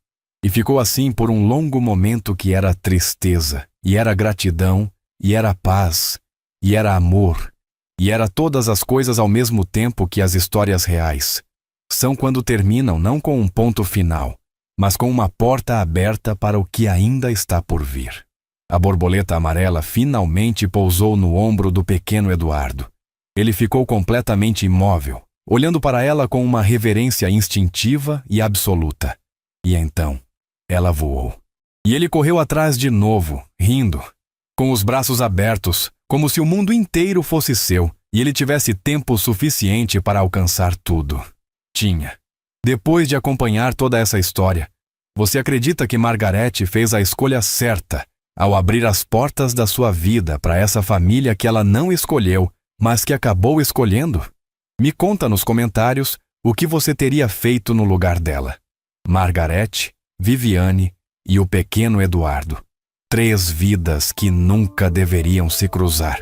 e ficou assim por um longo momento que era tristeza, e era gratidão, e era paz, e era amor, e era todas as coisas ao mesmo tempo que as histórias reais. São quando terminam não com um ponto final, mas com uma porta aberta para o que ainda está por vir. A borboleta amarela finalmente pousou no ombro do pequeno Eduardo. Ele ficou completamente imóvel, olhando para ela com uma reverência instintiva e absoluta. E então, ela voou. E ele correu atrás de novo, rindo, com os braços abertos, como se o mundo inteiro fosse seu e ele tivesse tempo suficiente para alcançar tudo. Tinha. Depois de acompanhar toda essa história, você acredita que Margarete fez a escolha certa ao abrir as portas da sua vida para essa família que ela não escolheu, mas que acabou escolhendo? Me conta nos comentários o que você teria feito no lugar dela. Margarete, Viviane e o pequeno Eduardo. 3 vidas que nunca deveriam se cruzar.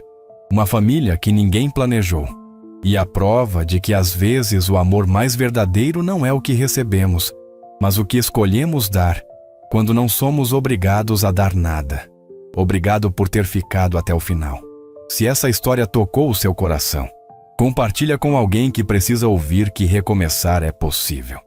Uma família que ninguém planejou. E a prova de que às vezes o amor mais verdadeiro não é o que recebemos, mas o que escolhemos dar, quando não somos obrigados a dar nada. Obrigado por ter ficado até o final. Se essa história tocou o seu coração, compartilha com alguém que precisa ouvir que recomeçar é possível.